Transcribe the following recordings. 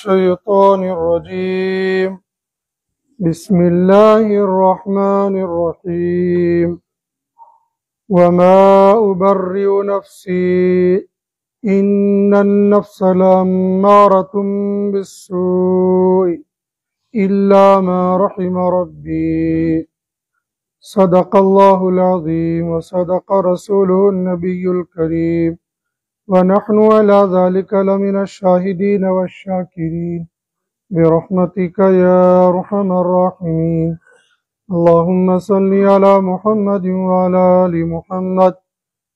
الشيطان الرجيم. بسم الله الرحمن الرحيم. وما أبرئ نفسي إن النفس لأمارة بالسوء إلا ما رحم ربي. صدق الله العظيم وصدق رسوله النبي الكريم ونحن على ذلك لمن الشاهدين والشاكرين برحمتك يا أرحم الراحمين. اللهم صل على محمد وعلى آل محمد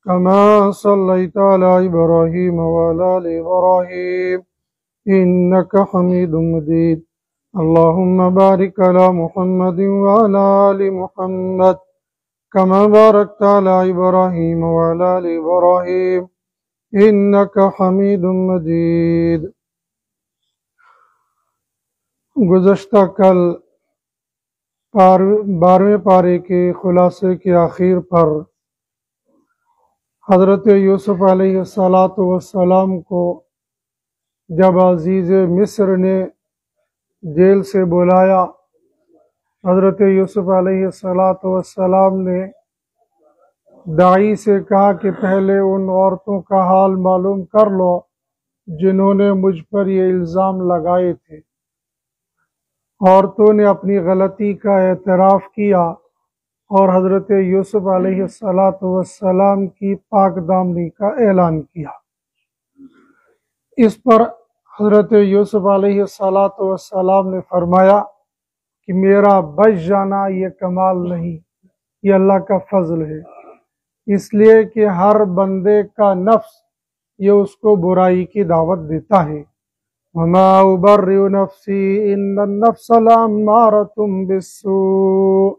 كما صليت على إبراهيم وعلى آل إبراهيم إنك حميد مجيد. اللهم بارك على محمد وعلى آل محمد كما باركت على إبراهيم وعلى آل إبراهيم إنك حميد مجيد. گزشتہ کل 12ویں پارے کے خلاصے کے آخر پر حضرت یوسف علیہ السلام کو جب عزیز مصر نے جیل سے بلایا، حضرت یوسف علیہ السلام نے داعی سے کہا کہ پہلے ان عورتوں کا حال معلوم کر لو جنہوں نے مجھ پر یہ الزام لگائے تھے۔ عورتوں نے اپنی غلطی کا اعتراف کیا اور حضرت یوسف علیہ السلام کی پاک دامنی کا اعلان کیا۔ اس پر حضرت یوسف علیہ السلام نے فرمایا کہ میرا بچ جانا یہ کمال نہیں، یہ اللہ کا فضل ہے، اس لیے کہ ہر بندے کا نفس یہ اس کو برائی کی دعوت دیتا ہے۔ وَمَا أُبَرِّئُ نَفْسِي إِنَّ النَّفْسَ لَأَمَّارَةٌ بِالسُّوءِ،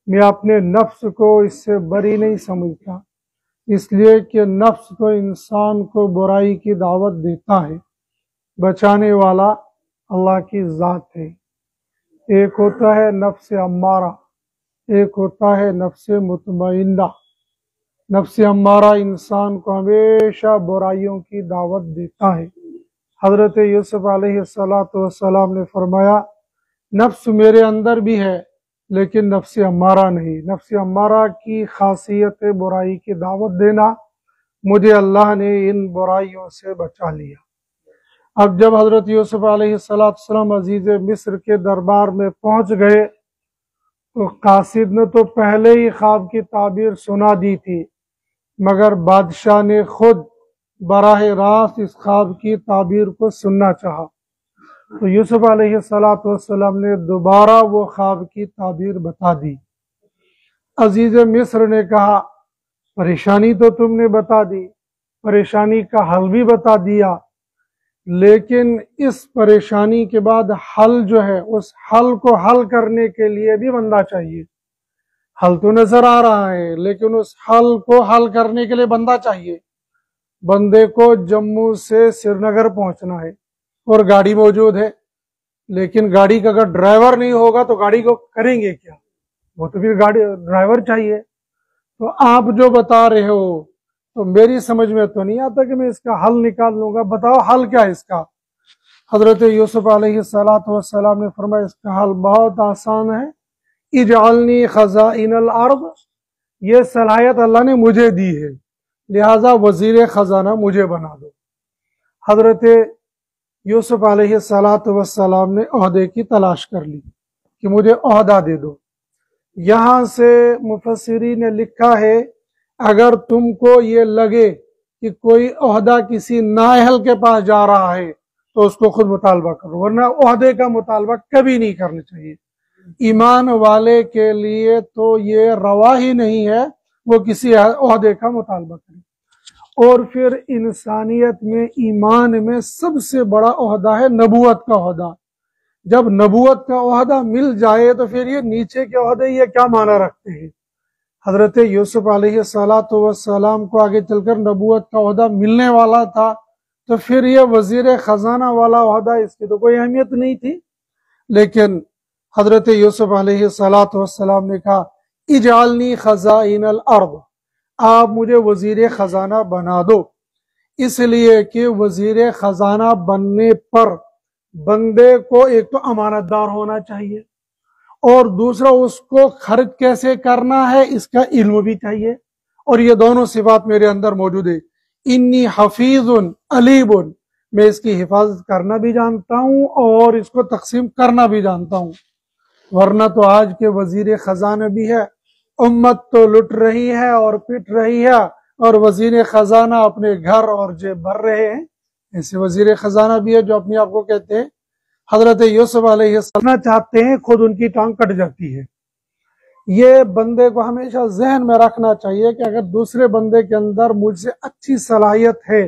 میں اپنے نفس کو اس سے بری نہیں سمجھتا، اس لیے کہ نفس تو انسان کو برائی کی دعوت دیتا ہے، بچانے والا اللہ کی ذات ہے۔ ایک ہوتا ہے نفس امارہ، ایک ہوتا ہے نفس مطمئنہ۔ نفس امارہ انسان کو ہمیشہ برائیوں کی دعوت دیتا ہے۔ حضرت یوسف علیہ السلام نے فرمایا نفس میرے اندر بھی ہے لیکن نفس امارہ نہیں۔ نفس امارہ کی خاصیت برائی کی دعوت دینا، مجھے اللہ نے ان برائیوں سے بچا لیا۔ اب جب حضرت یوسف علیہ السلام عزیز مصر کے دربار میں پہنچ گئے تو قاصد نے تو پہلے ہی خواب کی تعبیر سنا دی تھی، مگر بادشاہ نے خود براہ راست اس خواب کی تعبیر کو سننا چاہا، تو یوسف علیہ السلام نے دوبارہ وہ خواب کی تعبیر بتا دی۔ عزیز مصر نے کہا پریشانی تو تم نے بتا دی، پریشانی کا حل بھی بتا دیا، لیکن اس پریشانی کے بعد حل جو ہے، اس حل کو حل کرنے کے لیے بھی بندہ چاہیے۔ حل تو نظر آ رہا ہے لیکن اس حل کو حل کرنے کے لیے بندہ چاہیے۔ بندے کو جموں سے سری نگر پہنچنا ہے اور گاڑی موجود ہے، لیکن گاڑی کا اگر ڈرائیور نہیں ہوگا تو گاڑی کو کریں گے کیا؟ وہ تو پھر گاڑی ڈرائیور چاہیے۔ تو آپ جو بتا رہے ہو تو میری سمجھ میں تو نہیں آتا کہ میں اس کا حل نکال لوں گا، بتاؤ حل کیا ہے اس کا؟ حضرت یوسف علیہ السلام نے فرمایا اس کا حل بہت آسان ہے، اجعلنی خزائن الارض، یہ صلاحیت اللہ نے مجھے دی ہے، لہٰذا وزیر خزانہ مجھے بنا دو۔ حضرت یوسف علیہ السلام نے عہدے کی تلاش کر لی کہ مجھے عہدہ دے دو۔ یہاں سے مفسرین نے لکھا ہے اگر تم کو یہ لگے کہ کوئی عہدہ کسی نااہل کے پاس جا رہا ہے تو اس کو خود مطالبہ کرو، ورنہ عہدے کا مطالبہ کبھی نہیں کرنا چاہیے۔ ایمان والے کے لیے تو یہ روا ہی نہیں ہے وہ کسی عہدے کا مطالبہ کرے۔ اور پھر انسانیت میں، ایمان میں سب سے بڑا عہدہ ہے نبوت کا عہدہ۔ جب نبوت کا عہدہ مل جائے تو پھر یہ نیچے کے عہدے یہ کیا معنی رکھتے ہیں؟ حضرت یوسف علیہ السلام کو آگے چل کر نبوت کا عہدہ ملنے والا تھا، تو پھر یہ وزیر خزانہ والا عہدہ اس کی تو کوئی اہمیت نہیں تھی۔ لیکن حضرت یوسف علیہ السلام نے کہا اجعلنی خزائن الارض، آپ مجھے وزیر خزانہ بنا دو، اس لیے کہ وزیر خزانہ بننے پر بندے کو ایک تو امانت دار ہونا چاہیے، اور دوسرا اس کو خرچ کیسے کرنا ہے اس کا علم بھی چاہیے، اور یہ دونوں صفات میرے اندر موجود ہے۔ انی حفیظ علیم، میں اس کی حفاظت کرنا بھی جانتا ہوں اور اس کو تقسیم کرنا بھی جانتا ہوں، ورنہ تو آج کے وزیر خزانہ بھی ہے، امت تو لٹ رہی ہے اور پٹ رہی ہے، اور وزیر خزانہ اپنے گھر اور جیب بھر رہے ہیں۔ ایسے وزیر خزانہ بھی ہے جو اپنے آپ کو کہتے ہیں حضرت یوسف علیہ السلام چاہتے ہیں، خود ان کی ٹانگ کٹ جاتی ہے۔ یہ بندے کو ہمیشہ ذہن میں رکھنا چاہیے کہ اگر دوسرے بندے کے اندر مجھ سے اچھی صلاحیت ہے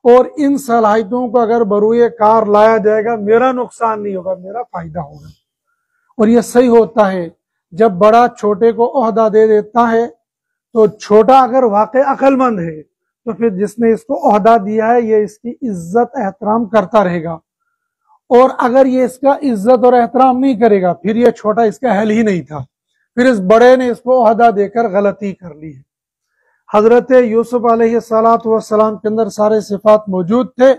اور ان صلاحیتوں کو اگر بروئے کار لایا جائے گا، میرا نقصان نہیں ہوگا، میرا فائدہ ہوگا۔ اور یہ صحیح ہوتا ہے، جب بڑا چھوٹے کو عہدہ دے دیتا ہے تو چھوٹا اگر واقع عقل مند ہے تو پھر جس نے اس کو عہدہ دیا ہے یہ اس کی عزت احترام کرتا رہے گا، اور اگر یہ اس کا عزت اور احترام نہیں کرے گا پھر یہ چھوٹا اس کا اہل ہی نہیں تھا، پھر اس بڑے نے اس کو عہدہ دے کر غلطی کر لی ہے۔ حضرت یوسف علیہ السلام کے اندر سارے صفات موجود تھے۔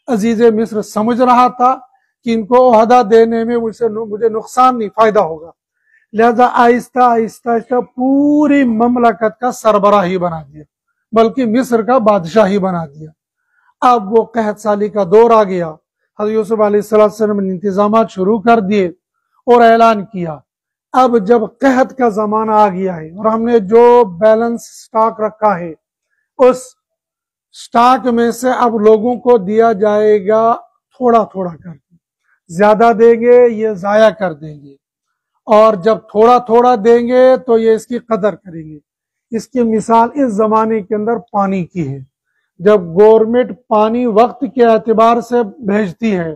عزیز مصر سمجھ رہا تھا کہ ان کو عہدہ دینے میں مجھے نقصان نہیں، فائدہ ہوگا، لہذا آہستہ آہستہ پوری مملکت کا سربراہ ہی بنا دیا، بلکہ مصر کا بادشاہ ہی بنا دیا۔ اب وہ قحط سالی کا دور آ گیا، حضرت یوسف علیہ السلام نے انتظامات شروع کر دیے اور اعلان کیا اب جب قحط کا زمانہ آ گیا ہے اور ہم نے جو بیلنس سٹاک رکھا ہے اس سٹاک میں سے اب لوگوں کو دیا جائے گا تھوڑا تھوڑا کر کے، زیادہ دیں گے یہ ضائع کر دیں گے، اور جب تھوڑا تھوڑا دیں گے تو یہ اس کی قدر کریں گے۔ اس کی مثال اس زمانے کے اندر پانی کی ہے، جب گورنمنٹ پانی وقت کے اعتبار سے بھیجتی ہے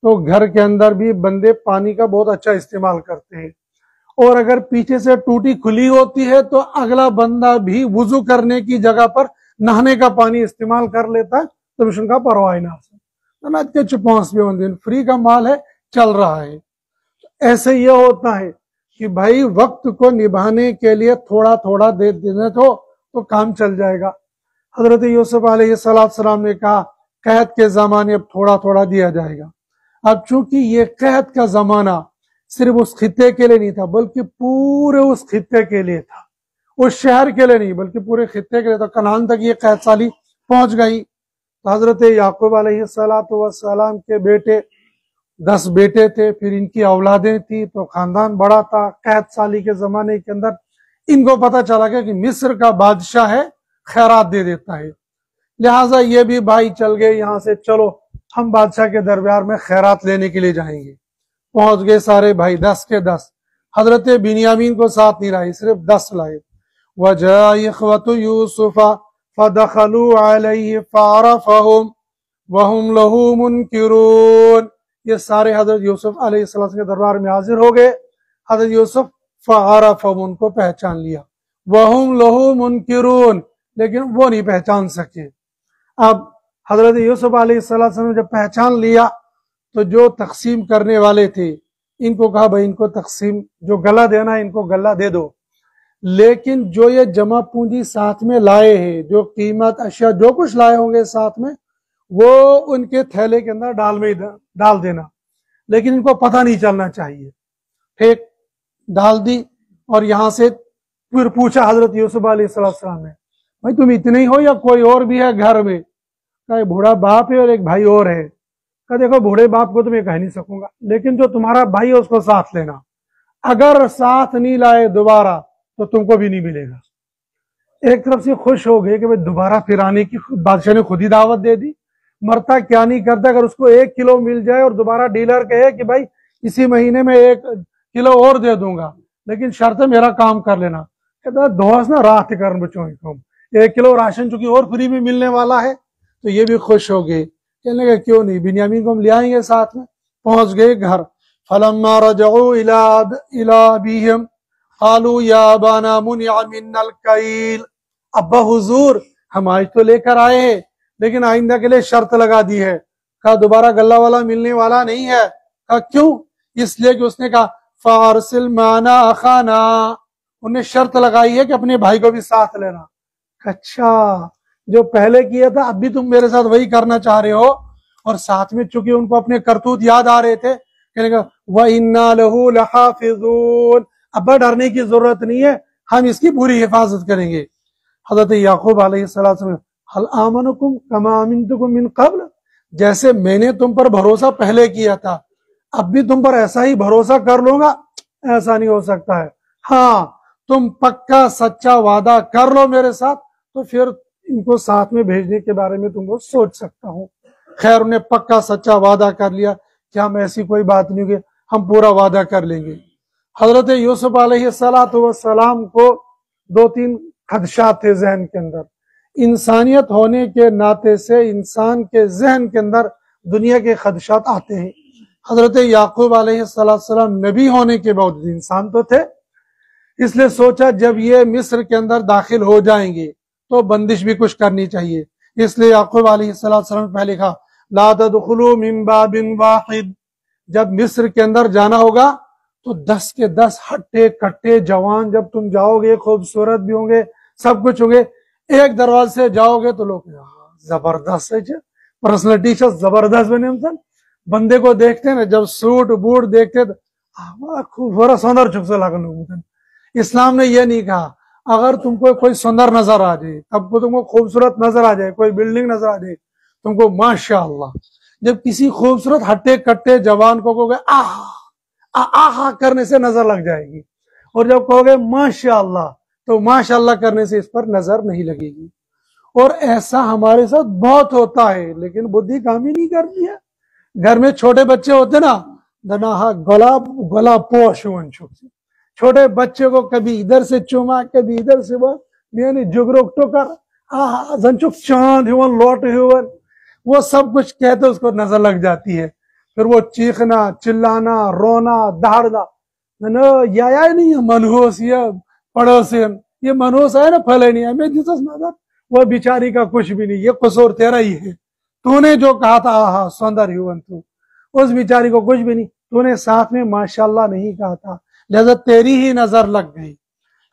تو گھر کے اندر بھی بندے پانی کا بہت اچھا استعمال کرتے ہیں، اور اگر پیچھے سے ٹوٹی کھلی ہوتی ہے تو اگلا بندہ بھی وضو کرنے کی جگہ پر نہانے کا پانی استعمال کر لیتا ہے، تو مشن کا پرواہ نہ کے چپانس بھی دن فری کا مال ہے چل رہا ہے۔ ایسے یہ ہوتا ہے کہ بھائی وقت کو نبھانے کے لیے تھوڑا تھوڑا دے دینے تو کام چل جائے گا۔ حضرت یوسف علیہ السلام نے کہا قحط کے زمانے اب تھوڑا تھوڑا دیا جائے گا۔ اب چونکہ یہ قحط کا زمانہ صرف اس خطے کے لیے نہیں تھا بلکہ پورے اس خطے کے لیے تھا، اس شہر کے لیے نہیں بلکہ پورے خطے کے لیے تھا، کنعان تک یہ قحط سالی پہنچ گئی۔ تو حضرت یعقوب علیہ السلام کے بیٹے 10 بیٹے تھے، پھر ان کی اولادیں تھی، تو خاندان بڑا تھا۔ قحط سالی کے زمانے کے اندر ان کو پتہ چلا گیا کہ مصر کا بادشاہ ہے، خیرات دے دیتا ہے، لہٰذا یہ بھی بھائی چل گئے یہاں سے، چلو ہم بادشاہ کے دربار میں خیرات لینے کے لیے جائیں گے۔ پہنچ گئے سارے بھائی 10 کے 10، حضرت بنیامین کو ساتھ نہیں لائے، صرف 10 لائے۔ وَجَاءَ إِخْوَةُ يُوسُفَ فَدَخَلُوا عَلَيْهِ فَعَرَفَهُمْ وَهُمْ لَهُ مُنْكِرُونَ۔ یہ سارے حضرت یوسف علیہ السلام کے دربار میں حاضر ہو گئے۔ حضرت یوسف فَعَرَفَهُمْ ان کو پہچان لیا، وَهُمْ لَهُ مُنْكِرُونَ لیکن وہ نہیں پہچان سکے۔ اب حضرت یوسف علیہ السلام نے جب پہچان لیا تو جو تقسیم کرنے والے تھے ان کو کہا بھائی ان کو تقسیم، جو گلہ دینا ہے ان کو گلہ دے دو، لیکن جو یہ جمع پونجی ساتھ میں لائے ہیں، جو قیمت اشیاء جو کچھ لائے ہوں گے ساتھ میں، وہ ان کے تھیلے کے اندر ڈال دینا، لیکن ان کو پتہ نہیں چلنا چاہیے۔ پھینک ڈال دی، اور یہاں سے پھر پوچھا حضرت یوسف علیہ السلام نے بھائی تم اتنے ہی ہو یا کوئی اور بھی ہے گھر میں؟ کہا بوڑھا باپ ہے اور ایک بھائی اور ہے۔ کہا دیکھو بوڑھے باپ کو تو میں کہہ نہیں سکوں گا، لیکن جو تمہارا بھائی ہے اس کو ساتھ لینا، اگر ساتھ نہیں لائے دوبارہ تو تم کو بھی نہیں ملے گا۔ ایک طرف سے خوش ہو گئے کہ بھائی دوبارہ پھر آنے کی بادشاہ نے خود ہی دعوت دے دی، مرتا کیا نہیں کرتا، اگر اس کو 1 کلو مل جائے اور دوبارہ ڈیلر کہے کہ بھائی اسی مہینے میں 1 کلو اور دے دوں گا لیکن شرط ہے میرا کام کر لینا، کہتا دوست نا رات کرن بچوں 1 کلو راشن چونکہ اور فری میں ملنے والا ہے، تو یہ بھی خوش ہو گئے، کہنے لگے کیوں نہیں، بنیامین کو ہم لے آئیں گے ساتھ میں۔ پہنچ گئے گھر۔ فَلَمَّا رَجَعُوا إِلَىٰ أَبِيهِمْ قَالُوا يَا أَبَانَا مُنِعَ مِنَّا الْكَيْلُ۔ ابا حضور ہم آج تو لے کر آئے ہیں لیکن آئندہ کے لیے شرط لگا دی ہے۔ کہا دوبارہ گلہ والا ملنے والا نہیں ہے۔ کہا کیوں؟ اس لیے کہ اس نے کہا فَأَرْسِلْ مَعَنَا أَخَانَا، انہوں نے شرط لگائی ہے کہ اپنے بھائی کو بھی ساتھ لینا۔ اچھا جو پہلے کیا تھا اب بھی تم میرے ساتھ وہی کرنا چاہ رہے ہو؟ اور ساتھ میں چونکہ ان کو اپنے کرتوت یاد آ رہے تھے، کہنے کا وَإِنَّا لَهُ لَحَافِظُونَ، اب ڈرنے کی ضرورت نہیں ہے، ہم اس کی پوری حفاظت کریں گے۔ حضرت یعقوب علیہ السلام هَلْ آمَنُكُمْ كَمَا آمِنْتُكُمْ مِنْ قَبْلِ، جیسے میں نے تم پر بھروسہ پہلے کیا تھا اب بھی تم پر ایسا ہی بھروسہ کر لوں گا؟ ایسا نہیں ہو سکتا ہے۔ ہاں تم پکا سچا وعدہ کر لو میرے ساتھ تو پھر ان کو ساتھ میں بھیجنے کے بارے میں تم کو سوچ سکتا ہوں۔ خیر انہیں پکا سچا وعدہ کر لیا کہ ہم ایسی کوئی بات نہیں ہوگی، ہم پورا وعدہ کر لیں گے۔ حضرت یوسف علیہ السلام کو دو تین خدشات تھے ذہن کے اندر۔ انسانیت ہونے کے ناطے سے انسان کے ذہن کے اندر دنیا کے خدشات آتے ہیں۔ حضرت یعقوب علیہ السلام نبی ہونے کے باوجود انسان تو تھے، اس لیے سوچا جب یہ مصر کے اندر داخل ہو جائیں گے تو بندش بھی کچھ کرنی چاہیے، اس لیے یعقوب علیہ السلام نے پہلے کہا لا تدخلوا من باب واحد، جب مصر کے اندر جانا ہوگا تو 10 کے 10 ہٹے کٹے جوان جب تم جاؤ گے، خوبصورت بھی ہوں گے، سب کچھ ہوں گے، ایک دروازے سے جاؤ گے تو لوگ زبردست ہے، پرسنالٹی زبردست بنے انسان، بندے کو دیکھتے ہیں نا جب سوٹ بوٹ دیکھتے تو خوبصورت سندر چک سے لگن۔ اسلام نے یہ نہیں کہا اگر تم کو کوئی سندر نظر آ جائے، اب کو تم کو خوبصورت نظر آ جائے، کوئی بلڈنگ نظر آ جائے تم کو ماشاء اللہ، جب کسی خوبصورت ہٹے کٹے جوان کو کہو گے آہا کرنے سے نظر لگ جائے گی، اور جب کہو گے ماشاء اللہ تو ماشاء اللہ کرنے سے اس پر نظر نہیں لگے گی۔ اور ایسا ہمارے ساتھ بہت ہوتا ہے لیکن بدھی کام ہی نہیں کرتی ہے۔ گھر میں چھوٹے بچے ہوتے نا دنا گلا پوش چھوٹے بچے کو کبھی ادھر سے چوما کبھی ادھر سے وہ یعنی جگروک ٹوکر زنچک چاند ہون لوٹ ہون وہ سب کچھ کہتے اس کو نظر لگ جاتی ہے، پھر وہ چیخنا چلانا رونا دہڑنا یا نہیں منحوس یہ پڑوسین یہ منحوس ہے نا پھلے نہیں ہمیں جسس نظر وہ بیچاری کا کچھ بھی نہیں، یہ قصور تیرا ہی ہے، تو نے جو کہا تھا سوندر ہون تو اس بیچاری کو کچھ بھی نہیں، تو نے ساتھ میں ماشاءاللہ نہیں کہا تھا لہذا تیری ہی نظر لگ گئی۔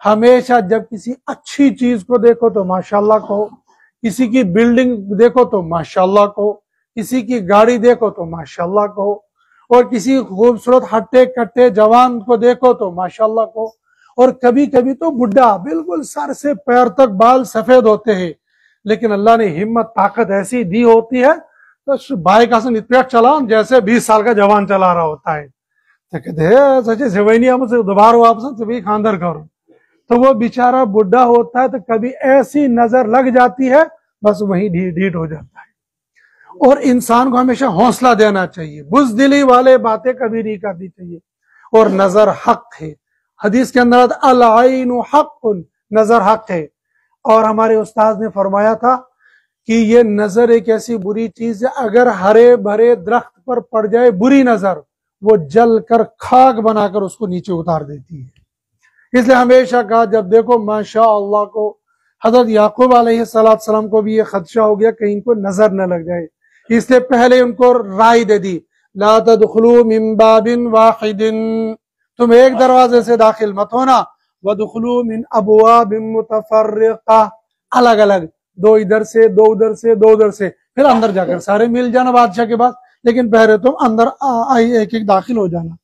ہمیشہ جب کسی اچھی چیز کو دیکھو تو ماشاءاللہ کہو، کسی کی بلڈنگ دیکھو تو ماشاءاللہ کہو، کسی کی گاڑی دیکھو تو ماشاءاللہ کہو، اور کسی خوبصورت ہٹے کٹے جوان کو دیکھو تو ماشاءاللہ کہو۔ اور کبھی کبھی تو بڈھا بالکل سر سے پیر تک بال سفید ہوتے ہیں لیکن اللہ نے ہمت طاقت ایسی دی ہوتی ہے تو بائک آسن اتنا چلا جیسے 20 سال کا جوان چلا رہا ہوتا ہے، تو کہتے ہیں سچے سوینی ہم سے دوبارہ واپس بھی خاندر کرو، تو وہ بیچارہ بڈھا ہوتا ہے تو کبھی ایسی نظر لگ جاتی ہے بس وہیں ڈھیٹ ہو جاتا ہے۔ اور انسان کو ہمیشہ حوصلہ دینا چاہیے، بزدلی والے باتیں کبھی نہیں کرنی چاہیے، اور نظر حق ہے، حدیث کے اندر العین حق، نظر حق ہے، اور ہمارے استاد نے فرمایا تھا کہ یہ نظر ایک ایسی بری چیز ہے اگر ہرے بھرے درخت پر پڑ جائے بری نظر وہ جل کر خاک بنا کر اس کو نیچے اتار دیتی ہے۔ اس لیے ہمیشہ کہا جب دیکھو ماشاء اللہ کو، حضرت یعقوب علیہ السلام کو بھی یہ خدشہ ہو گیا کہیں کو نظر نہ لگ جائے، اس لیے پہلے ان کو رائے دے دی لا تدخلوا من باب واحد، تم ایک دروازے سے داخل مت ہونا، وادخلوا من ابواب متفرقہ، الگ الگ، دو ادھر سے دو ادھر سے دو ادھر سے، پھر اندر جا کر سارے مل جانا بادشاہ کے پاس، لیکن پہلے تم اندر ایک ایک داخل ہو جانا۔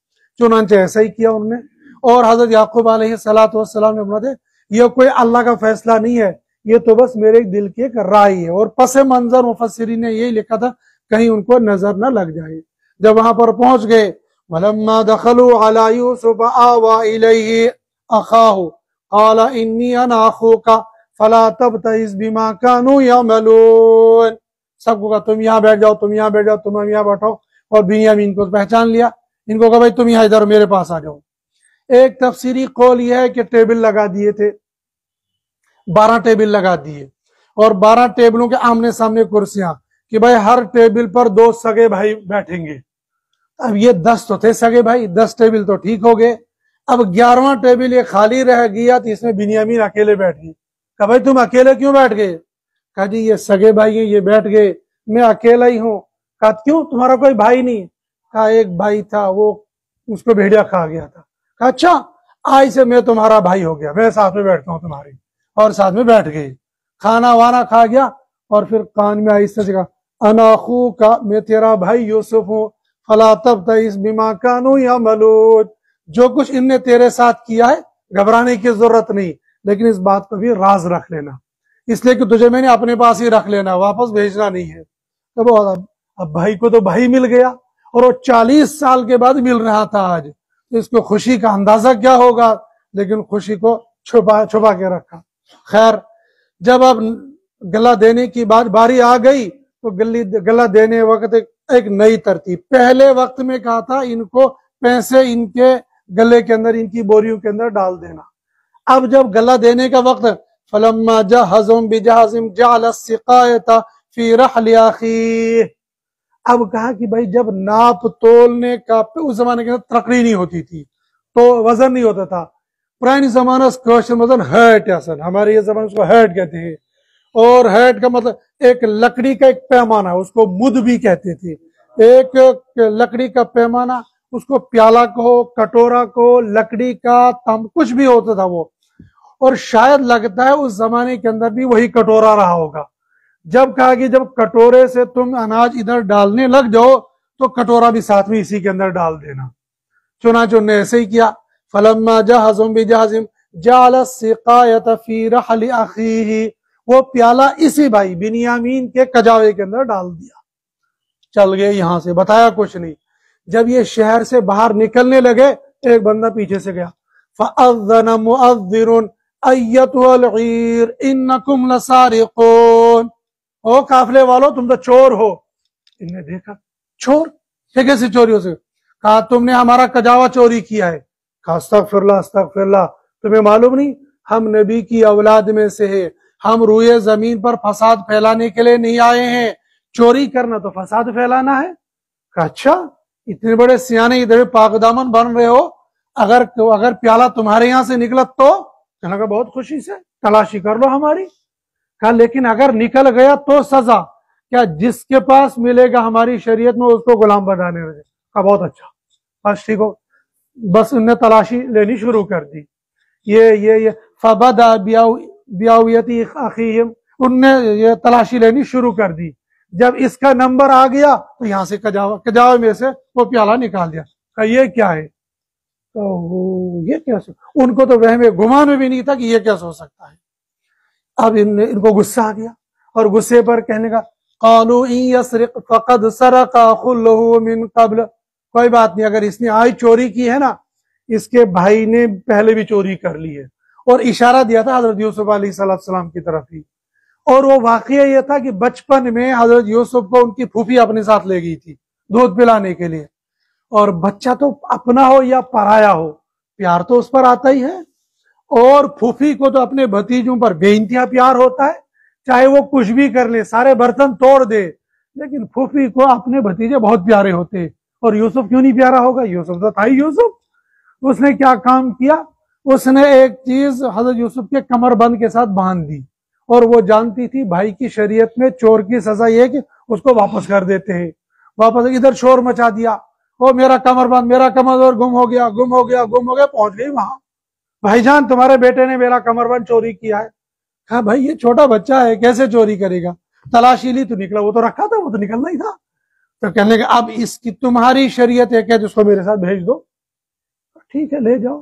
چنانچہ ایسا ہی کیا انہوں نے، اور حضرت یعقوب علیہ السلام نے فرمایا یہ کوئی اللہ کا فیصلہ نہیں ہے، یہ تو بس میرے دل کی ایک رائے ہے، اور پس منظر مفسرین نے یہی لکھا تھا کہیں ان کو نظر نہ لگ جائے۔ جب وہاں پر پہنچ گئے وَلَمَّا دَخَلُوا عَلَى يُوسُفَ آوَى إِلَيْهِ أَخَاهُ قَالَ إِنِّي أَنَا أَخُوكَ فَلَا تَبْتَئِسْ بِمَا كَانُوا يَعْمَلُونَ، سب کو کہا تم یہاں بیٹھ جاؤ، تم یہاں بیٹھ جاؤ، تم یہاں بیٹھو، اور بنیامین کو پہچان لیا، ان کو کہا بھائی تم یہاں ادھر میرے پاس آ جاؤ۔ ایک تفسیری قول یہ ہے کہ ٹیبل لگا دیے تھے، 12 ٹیبل لگا دیے، اور 12 ٹیبلوں کے آمنے سامنے کرسیاں کہ بھائی ہر ٹیبل پر 2 سگے بھائی بیٹھیں گے۔ اب یہ 10 تو تھے سگے بھائی، 10 ٹیبل تو ٹھیک ہو گئے، اب 11واں ٹیبل یہ خالی رہ گیا تو اس میں بنیامین اکیلے بیٹھ گئے۔ کہا بھائی تم اکیلے کیوں بیٹھ گئے؟ کہا جی یہ سگے بھائی ہیں، یہ بیٹھ گئے، میں اکیلا ہی ہوں۔ کہا کیوں تمہارا کوئی بھائی نہیں؟ کہا ایک بھائی تھا وہ اس کو بھیڑیا کھا گیا تھا۔ کہا اچھا آج سے میں تمہارا بھائی ہو گیا، میں ساتھ میں بیٹھتا ہوں تمہاری، اور ساتھ میں بیٹھ گئے، کھانا وانا کھا گیا، اور پھر کان میں آہستہ سے کہا انا اخوک میں تیرا بھائی یوسف ہوں فلا تبتئس بما كانوا يعملون جو کچھ ان نے تیرے ساتھ کیا ہے گھبرانے کی ضرورت نہیں، لیکن اس بات کو بھی راز رکھ لینا، اس لیے کہ تجھے میں نے اپنے پاس ہی رکھ لینا، واپس بھیجنا نہیں ہے۔ تو اب بھائی کو تو بھائی مل گیا اور وہ 40 سال کے بعد مل رہا تھا آج، تو اس کو خوشی کا اندازہ کیا ہوگا، لیکن خوشی کو چھپا کے رکھا۔ خیر جب اب گلہ دینے کی باری آ گئی تو گلہ دینے وقت ایک نئی ترتیب، پہلے وقت میں کہا تھا ان کو پیسے ان کے گلے کے اندر، ان کی بوریوں کے اندر ڈال دینا، اب جب گلہ دینے کا وقت فلما جہزهم بجہزهم جعل السقایۃ فی رحل اخیہ، اب کہا کہ بھائی جب ناپ تولنے کا اس زمانے کے اندر ترقی نہیں ہوتی تھی تو وزن نہیں ہوتا تھا، پرانی زمانہ وزن ہیٹ ہے، اصل ہمارے یہ زمانے اس کو ہیٹ کہتے ہیں، اور ہیٹ کا مطلب ایک لکڑی کا ایک پیمانہ، اس کو مد بھی کہتے تھے، ایک لکڑی کا پیمانہ، اس کو پیالہ کو، کٹورا کو، لکڑی کا تم کچھ بھی ہوتا تھا وہ، اور شاید لگتا ہے اس زمانے کے اندر بھی وہی کٹورا رہا ہوگا۔ جب کہا کہ جب کٹورے سے تم اناج ادھر ڈالنے لگ جاؤ تو کٹورا بھی ساتھ میں اسی کے اندر ڈال دینا، چنانچہ انہوں نے ایسے ہی کیا۔ فلما جہزهم بجہزهم جعل السقایۃ فی رحل اخیہ، وہ پیالہ اسی بھائی بنیامین کے کجاوے کے اندر ڈال دیا، چل گئے یہاں سے، بتایا کچھ نہیں۔ جب یہ شہر سے باہر نکلنے لگے ایک بندہ پیچھے سے گیا، فأذن مؤذن ایتها العیر انکم لسارقون، او قافلے والو تم تو چور ہو۔ ان نے دیکھا چور کیسے چوری ہو سکے، کہا تم نے ہمارا کجاوا چوری کیا ہے، کہا استغفر اللہ استغفر اللہ، تمہیں معلوم نہیں ہم نبی کی اولاد میں سے ہے، ہم روئے زمین پر فساد پھیلانے کے لیے نہیں آئے ہیں، چوری کرنا تو فساد پھیلانا ہے۔ کہا اچھا اتنے بڑے سیانے ادھر پاک دامن بن رہے ہو، اگر پیالہ تمہارے یہاں سے نکلا تو کہنے لگا بہت خوشی سے تلاشی کر لو ہماری۔ کہا لیکن اگر نکل گیا تو سزا کیا، جس کے پاس ملے گا ہماری شریعت میں اس کو غلام بنانے لگے۔ کہا بہت اچھا، بس ٹھیک ہو، بس انہیں تلاشی لینی شروع کر دی، یہ فبدا بیاویت اخیہم، ان نے یہ تلاشی لینی شروع کر دی۔ جب اس کا نمبر آ گیا تو یہاں سے کجاوے میں سے وہ پیالہ نکال دیا، کہا یہ کیا ہے، تو یہ کیسے، ان کو تو وہم گمان میں بھی نہیں تھا کہ یہ کیسے ہو سکتا ہے۔ اب ان کو غصہ آ گیا اور غصے پر کہنے کا قالوا ان یسرق فقد سرق اخ له من قبل، کوئی بات نہیں، اگر اس نے آج چوری کی ہے نا اس کے بھائی نے پہلے بھی چوری کر لی ہے، اور اشارہ دیا تھا حضرت یوسف علیہ السلام کی طرف ہی، اور وہ واقعہ یہ تھا کہ بچپن میں حضرت یوسف کو ان کی پھوپھی اپنے ساتھ لے گئی تھی دودھ پلانے کے لیے، اور بچہ تو اپنا ہو یا پرایا ہو پیار تو اس پر آتا ہی ہے، اور پھوپھی کو تو اپنے بھتیجوں پر بے انتہا پیار ہوتا ہے، چاہے وہ کچھ بھی کر لے، سارے برتن توڑ دے، لیکن پھوپھی کو اپنے بھتیجے بہت پیارے ہوتے، اور یوسف کیوں نہیں پیارا ہوگا، یوسف تو تھا ہی یوسف۔ اس نے کیا کام کیا، اس نے ایک چیز حضرت یوسف کے کمر بند کے ساتھ باندھ دی، اور وہ جانتی تھی بھائی کی شریعت میں چور کی سزا یہ ہے کہ اس کو واپس کر دیتے ہیں، واپس ادھر شور مچا دیا، وہ میرا کمر بند گم ہو گیا، پہنچ گئی وہاں، بھائی جان تمہارے بیٹے نے میرا کمر بند چوری کیا ہے۔ کہا بھائی یہ چھوٹا بچہ ہے کیسے چوری کرے گا، تلاشی لی تو نکلا، وہ تو رکھا تھا وہ تو نکلنا ہی تھا، تو کہنے کہ اب اس کی تمہاری شریعت ہے کہ جس کو میرے ساتھ بھیج دو، ٹھیک ہے لے جاؤ،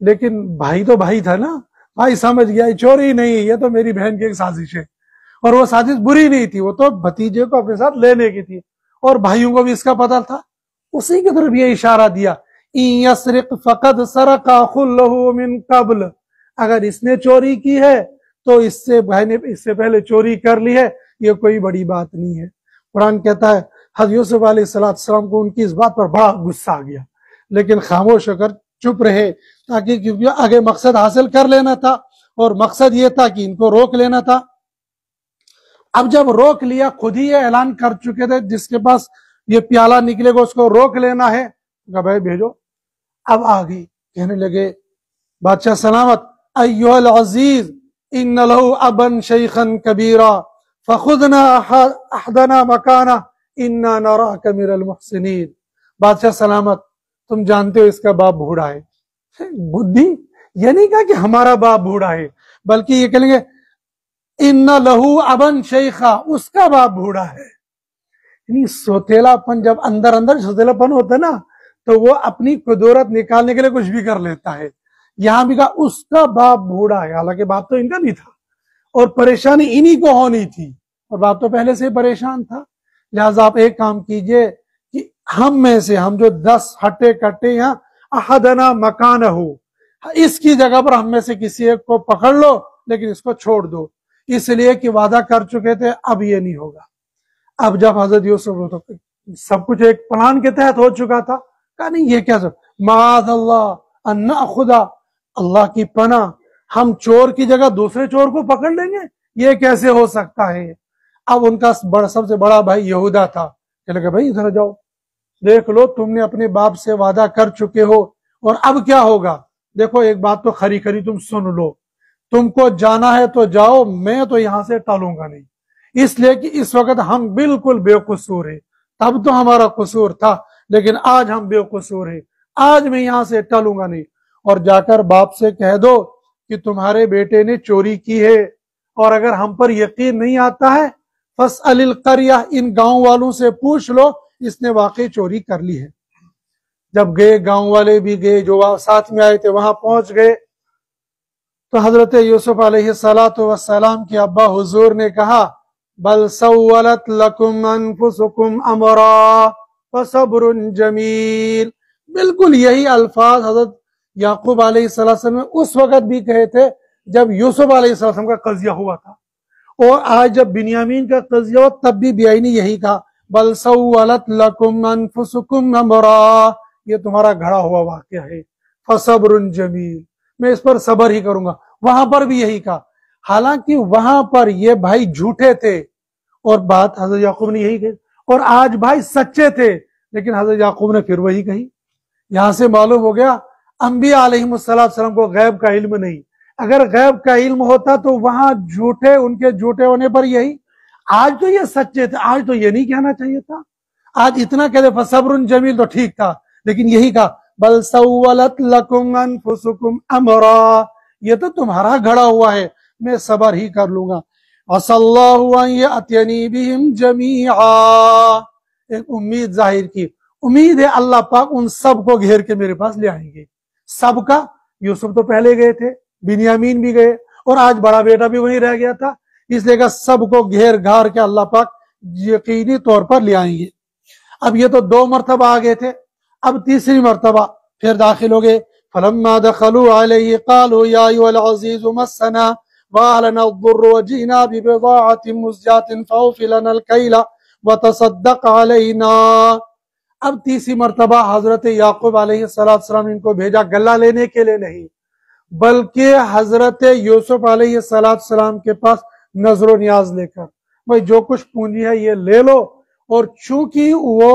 لیکن بھائی تو بھائی تھا نا، بھائی سمجھ گیا یہ چوری نہیں، یہ تو میری بہن کی ایک سازش ہے، اور وہ سازش بری نہیں تھی، وہ تو بھتیجے کو اپنے ساتھ لینے کی تھی، اور بھائیوں کو بھی اس کا پتہ تھا، اسی کی طرف یہ اشارہ دیا ان یسرق فقد سرق اخ له من قبل، اگر اس نے چوری کی ہے تو اس سے بھائی نے اس سے پہلے چوری کر لی ہے، یہ کوئی بڑی بات نہیں ہے۔ قرآن کہتا ہے حضرت یوسف علیہ السلام کو ان کی اس بات پر بڑا غصہ آ گیا، لیکن خاموش ہو کر چپ رہے، تاکہ کیونکہ آگے مقصد حاصل کر لینا تھا، اور مقصد یہ تھا کہ ان کو روک لینا تھا۔ اب جب روک لیا، خود ہی یہ اعلان کر چکے تھے جس کے پاس یہ پیالہ نکلے گا اس کو روک لینا ہے، کہا بھائی بھیجو۔ اب آ گئی، کہنے لگے بادشاہ سلامت ایھا العزیز ان له ابا شیخا کبیرا فخذنا احدنا مکانہ انا نراک من المحسنین، بادشاہ سلامت تم جانتے ہو اس کا باپ بوڑھا ہے، بدھی یہ نہیں کہا کہ ہمارا باپ بوڑھا ہے، بلکہ یہ کہیں گے ان له ابا شیخا، اس کا باپ بوڑھا ہے، یعنی سوتیلا پن جب اندر اندر سوتیلا پن ہوتا ہے نا تو وہ اپنی قدرت نکالنے کے لیے کچھ بھی کر لیتا ہے. یہاں بھی کہا اس کا باپ بوڑھا ہے، حالانکہ باپ تو ان کا نہیں تھا اور پریشانی انہی کو ہونی تھی اور باپ تو پہلے سے پریشان تھا. لہٰذا آپ ایک کام کیجئے کہ ہم میں سے ہم جو 10 ہٹے کٹے یا احدنا مکانہ ہو، اس کی جگہ پر ہم میں سے کسی ایک کو پکڑ لو لیکن اس کو چھوڑ دو، اس لیے کہ وعدہ کر چکے تھے اب یہ نہیں ہوگا. اب جب حضرت یوسف سب کچھ ایک پلان کے تحت ہو چکا تھا، کہا نہیں یہ کیا سب معاذ اللہ ان ناخذ، اللہ کی پناہ ہم چور کی جگہ دوسرے چور کو پکڑ لیں گے، یہ کیسے ہو سکتا ہے. اب ان کا سب سے بڑا بھائی یہودا تھا، کہ لگا بھائی ادھر جاؤ دیکھ لو، تم نے اپنے باپ سے وعدہ کر چکے ہو اور اب کیا ہوگا. دیکھو ایک بات تو خری تم سن لو، تم کو جانا ہے تو جاؤ، میں تو یہاں سے ٹالوں گا نہیں، اس لیے کہ اس وقت ہم بالکل بے قصور ہیں. تب تو ہمارا قصور تھا لیکن آج ہم بے قصور ہیں، آج میں یہاں سے ٹالوں گا نہیں. اور جا کر باپ سے کہہ دو کہ تمہارے بیٹے نے چوری کی ہے اور اگر ہم پر یقین نہیں آتا ہے فاسأل القریہ، ان گاؤں والوں سے پوچھ لو اس نے واقعی چوری کر لی ہے. جب گئے گاؤں والے بھی گئے، جو ساتھ میں آئے تھے وہاں پہنچ گئے تو حضرت یوسف علیہ السلام کی ابا حضور نے کہا بل سولت لکم انفسکم امرا فصبر جمیل. بالکل یہی الفاظ حضرت یعقوب علیہ السلام نے اس وقت بھی کہے تھے جب یوسف علیہ السلام کا قضیہ ہوا تھا، اور آج جب بنیامین کا قضیہ ہوا تب بھی بیائی نے یہی کہا بل سولت لکم انفسکم امرا، یہ تمہارا گھڑا ہوا واقعہ ہے، فصبر جمیل، میں اس پر صبر ہی کروں گا. وہاں پر بھی یہی کہا، حالانکہ وہاں پر یہ بھائی جھوٹے تھے اور بات حضرت یعقوب نے یہی کہی، اور آج بھائی سچے تھے لیکن حضرت یعقوب نے پھر وہی کہی. یہاں سے معلوم ہو گیا انبیاء علیہ السلام کو غیب کا علم نہیں. اگر غیب کا علم ہوتا تو وہاں جھوٹے ان کے جھوٹے ہونے پر یہی، آج تو یہ سچے تھے، آج تو یہ نہیں کہنا چاہیے تھا، آج اتنا کہتے فصبر جمیل تو ٹھیک تھا، لیکن یہی کہا بل سولت لکم انفسکم امرا، یہ تو تمہارا گھڑا ہوا ہے، میں صبر ہی کر لوں گا. عسى الله ان ياتيني بهم جميعا، ایک امید ظاہر کی، امید ہے اللہ پاک ان سب کو گھیر کے میرے پاس لے آئیں گے. سب کا، یوسف تو پہلے گئے تھے، بنیامین بھی گئے اور آج بڑا بیٹا بھی وہیں رہ گیا تھا، اس لیے کہ سب کو گھیر گھار کے اللہ پاک یقینی طور پر لے آئیں گے. اب یہ تو 2 مرتبہ آ گئے تھے، اب تیسری مرتبہ پھر داخل ہو گئے. فلما دخلوا علیہ قالوا یا ایھا العزیز مسنا وأهلنا الضر وجئنا ببضاعة مزجاة فأوف لنا الكيل وتصدق علينا. اب تیسری مرتبہ حضرت یعقوب علیہ السلام نے ان کو بھیجا غلہ لینے کے لیے نہیں، بلکہ حضرت یوسف علیہ السلام کے پاس نظر و نیاز لے کر بھائی جو کچھ پونجی ہے یہ لے لو. اور چونکہ وہ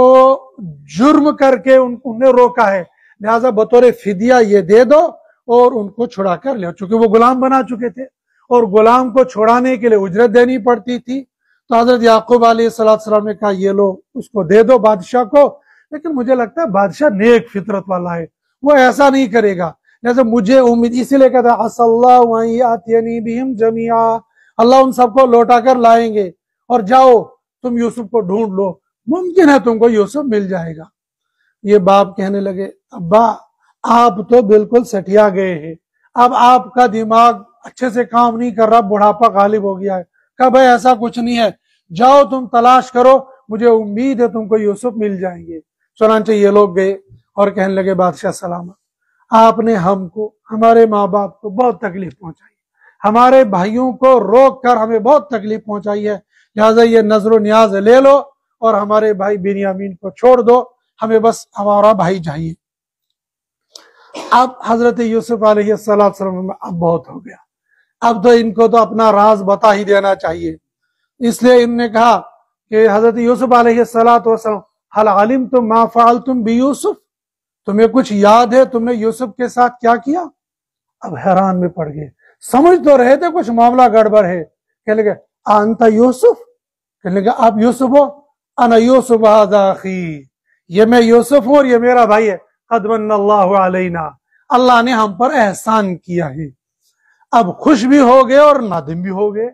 جرم کر کے انہیں روکا ہے لہذا بطور فدیہ یہ دے دو اور ان کو چھڑا کر لے، چونکہ وہ غلام بنا چکے تھے اور غلام کو چھوڑانے کے لیے اجرت دینی پڑتی تھی. تو حضرت یعقوب علیہ السلام نے کہا یہ لو اس کو دے دو بادشاہ کو، لیکن مجھے لگتا ہے بادشاہ نیک فطرت والا ہے، وہ ایسا نہیں کرے گا، لہذا مجھے امید، اسی لیے کہتا عسى الله ان ياتيني بهم جميعا، اللہ ان سب کو لوٹا کر لائیں گے اور جاؤ تم یوسف کو ڈھونڈ لو، ممکن ہے تم کو یوسف مل جائے گا. یہ باپ کہنے لگے ابا آپ تو بالکل سٹیا گئے ہیں، اب آپ کا دماغ اچھے سے کام نہیں کر رہا، بڑھاپا غالب ہو گیا ہے. کہا بھائی ایسا کچھ نہیں ہے، جاؤ تم تلاش کرو، مجھے امید ہے تم کو یوسف مل جائیں گے. چنانچہ یہ لوگ گئے اور کہنے لگے بادشاہ سلامت، آپ نے ہم کو، ہمارے ماں باپ کو بہت تکلیف پہنچائی، ہمارے بھائیوں کو روک کر ہمیں بہت تکلیف پہنچائی ہے، لہٰذا یہ نظر و نیاز لے لو اور ہمارے بھائی بنیامین کو چھوڑ دو، ہمیں بس ہمارا بھائی چاہیے. اب حضرت یوسف علیہ السلام اب بہت ہو گیا، اب تو ان کو تو اپنا راز بتا ہی دینا چاہیے. اس لیے انہوں نے کہا کہ حضرت یوسف علیہ السلام حل علمتم ما فعلتم بیوسف، تمہیں کچھ یاد ہے تم نے یوسف کے ساتھ کیا کیا؟ اب حیران میں پڑ گئے، سمجھ تو رہے تھے کچھ معاملہ گڑبڑ ہے. کہنے لگے انت یوسف، کہنے لگے آپ یوسف ہو؟ انا یوسف ھذا اخی، یہ میں یوسف ہوں اور یہ میرا بھائی ہے. قد من اللہ علینا، اللہ نے ہم پر احسان کیا ہے. اب خوش بھی ہو گئے اور نادم بھی ہو گئے.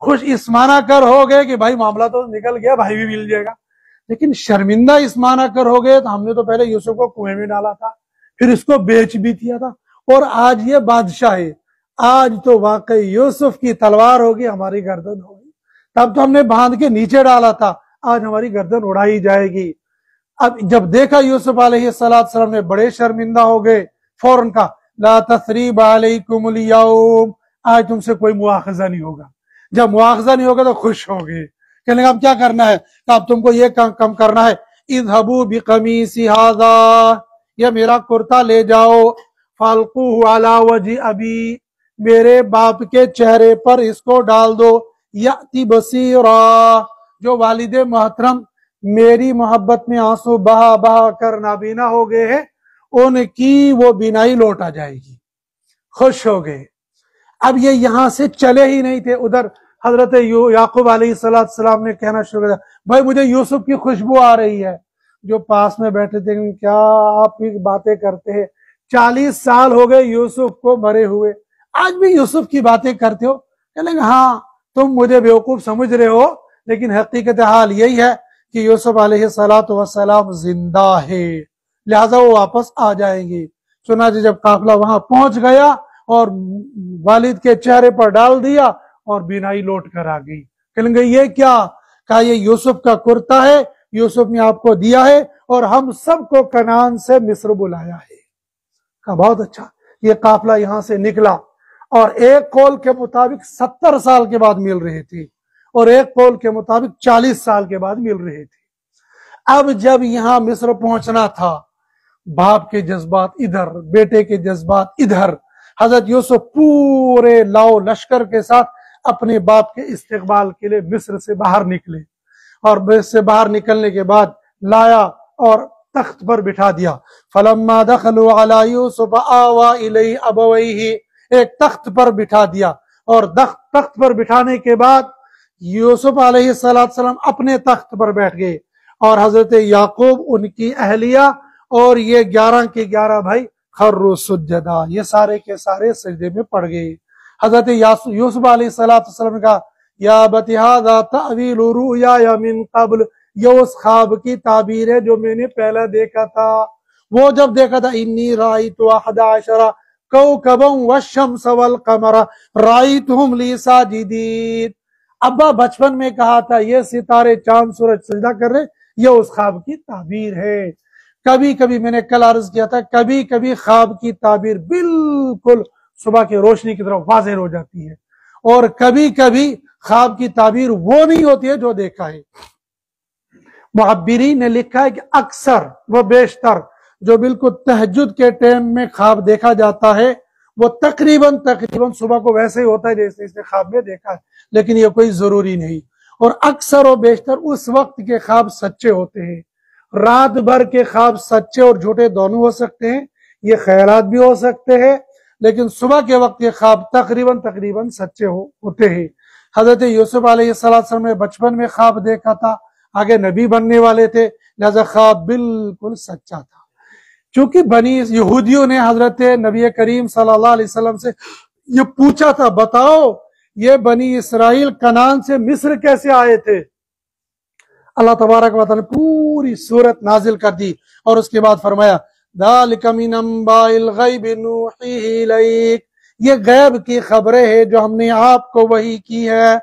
خوش اس معنی کر ہو گئے کہ بھائی معاملہ تو نکل گیا، بھائی بھی مل جائے گا، لیکن شرمندہ اس معنی کر ہو گئے تو ہم نے تو پہلے یوسف کو کنویں میں ڈالا تھا، پھر اس کو بیچ بھی دیا تھا، اور آج یہ بادشاہ ہے، آج تو واقعی یوسف کی تلوار ہوگی ہماری گردن ہوگی، تب تو ہم نے باندھ کے نیچے ڈالا تھا، آج ہماری گردن اڑائی جائے گی۔ اب جب دیکھا یوسف علیہ السلام نے بڑے شرمندہ ہو گئے، فوراً کہا لا تثریب علیکم اليوم، آج تم سے کوئی مواخذہ نہیں ہوگا۔ جب مواخذہ نہیں ہوگا تو خوش ہو گئے، کہنے لگا اب کیا کرنا ہے؟ کہ اب تم کو یہ کم کرنا ہے، اذهبوا بقمیصی ھذا، یہ میرا کرتا لے جاؤ، فالقوہ علی وجہ ابی، میرے باپ کے چہرے پر اس کو ڈال دو، یأتی بصیرا، جو والد محترم میری محبت میں آنسو بہا بہا کر نابینا ہو گئے ہیں، ان کی وہ بینائی لوٹ آ جائے گی۔ خوش ہو گئے۔ اب یہ یہاں سے چلے ہی نہیں تھے، ادھر حضرت یعقوب علیہ السلام نے کہنا شروع کر دیا بھائی مجھے یوسف کی خوشبو آ رہی ہے۔ جو پاس میں بیٹھے تھے کیا آپ کی باتیں کرتے ہیں، 40 سال ہو گئے یوسف کو مرے ہوئے، آج بھی یوسف کی باتیں کرتے ہو؟ کہنے لگے ہاں تم مجھے بیوقوف سمجھ رہے ہو، لیکن حقیقت حال یہی ہے کہ یوسف علیہ السلام زندہ ہے، لہذا وہ واپس آ جائیں گے۔ چنانچہ جب قافلہ وہاں پہنچ گیا اور والد کے چہرے پر ڈال دیا اور بینائی لوٹ کر آ گئی، کہیں گے یہ کیا؟ کہا یہ یوسف کا کرتا ہے، یوسف نے آپ کو دیا ہے اور ہم سب کو کنعان سے مصر بلایا ہے۔ کہا بہت اچھا۔ یہ قافلہ یہاں سے نکلا اور ایک قول کے مطابق 70 سال کے بعد مل رہے تھے اور ایک قول کے مطابق 40 سال کے بعد مل رہے تھے۔ اب جب یہاں مصر پہنچنا تھا، باپ کے جذبات ادھر، بیٹے کے جذبات ادھر، حضرت یوسف پورے لاؤ لشکر کے ساتھ اپنے باپ کے استقبال کے لیے مصر سے باہر نکلے، اور مصر سے باہر نکلنے کے بعد لایا اور تخت پر بٹھا دیا۔ فلما دخلوا علی یوسف آوی الیہ ابویہ، ایک تخت پر بٹھا دیا، اور تخت پر بٹھانے کے بعد یوسف علیہ السلام اپنے تخت پر بیٹھ گئے، اور حضرت یعقوب ان کی اہلیہ اور یہ 11 کے 11 بھائی خروا سجدا، یہ سارے کے سارے سجدے میں پڑ گئے۔ حضرت یوسف علیہ السلام نے کہا یا ابت ھذا تأویل رؤیای من قبل، یہ اس خواب کی تعبیر ہے جو میں نے پہلا دیکھا تھا، وہ جب دیکھا تھا انی رأیت 11 کوكبا والشمس والقمر رأیتهم لی ساجدین، ابا بچپن میں کہا تھا یہ ستارے چاند سورج سجدہ کر رہے، یہ اس خواب کی تعبیر ہے۔ کبھی کبھی میں نے کل عرض کیا تھا، کبھی کبھی خواب کی تعبیر بالکل صبح کی روشنی کی طرف واضح ہو جاتی ہے، اور کبھی کبھی خواب کی تعبیر وہ نہیں ہوتی ہے جو دیکھا ہے۔ معبرین نے لکھا ہے کہ اکثر و بیشتر جو بالکل تہجد کے ٹائم میں خواب دیکھا جاتا ہے وہ تقریباً صبح کو ویسے ہی ہوتا ہے جیسے اس نے خواب میں دیکھا ہے، لیکن یہ کوئی ضروری نہیں، اور اکثر و بیشتر اس وقت کے خواب سچے ہوتے ہیں۔ رات بھر کے خواب سچے اور جھوٹے دونوں ہو سکتے ہیں، یہ خیالات بھی ہو سکتے ہیں، لیکن صبح کے وقت کے خواب تقریباً سچے ہوتے ہیں۔ حضرت یوسف علیہ السلام نے بچپن میں خواب دیکھا تھا، آگے نبی بننے والے تھے، لہذا خواب بالکل سچا تھا۔ چونکہ بنی یہودیوں نے حضرت نبی کریم صلی اللہ علیہ وسلم سے یہ پوچھا تھا بتاؤ یہ بنی اسرائیل کنعان سے مصر کیسے آئے تھے، اللہ تبارک و تعالیٰ نے پوری سورت نازل کر دی اور اس کے بعد فرمایا ذالک من انباء الغیب نوحیہ الیک، یہ غیب کی خبریں ہیں جو ہم نے آپ کو وحی کی ہے،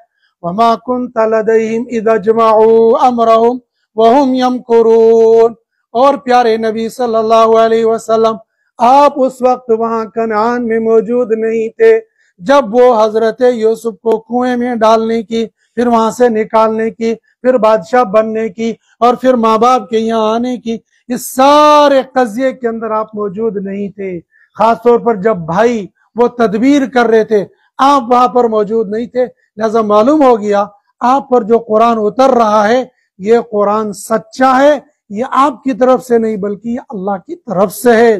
وما کنت لدیہم اذ اجمعوا امرہم وہم یمکرون، اور پیارے نبی صلی اللہ علیہ وسلم آپ اس وقت وہاں کنعان میں موجود نہیں تھے جب وہ حضرت یوسف کو کنویں میں ڈالنے کی، پھر وہاں سے نکالنے کی، پھر بادشاہ بننے کی، اور پھر ماں باپ کے یہاں آنے کی، اس سارے قضیے کے اندر آپ موجود نہیں تھے۔ خاص طور پر جب بھائی وہ تدبیر کر رہے تھے آپ وہاں پر موجود نہیں تھے، لہذا معلوم ہو گیا آپ پر جو قرآن اتر رہا ہے یہ قرآن سچا ہے، یہ آپ کی طرف سے نہیں بلکہ یہ اللہ کی طرف سے ہے۔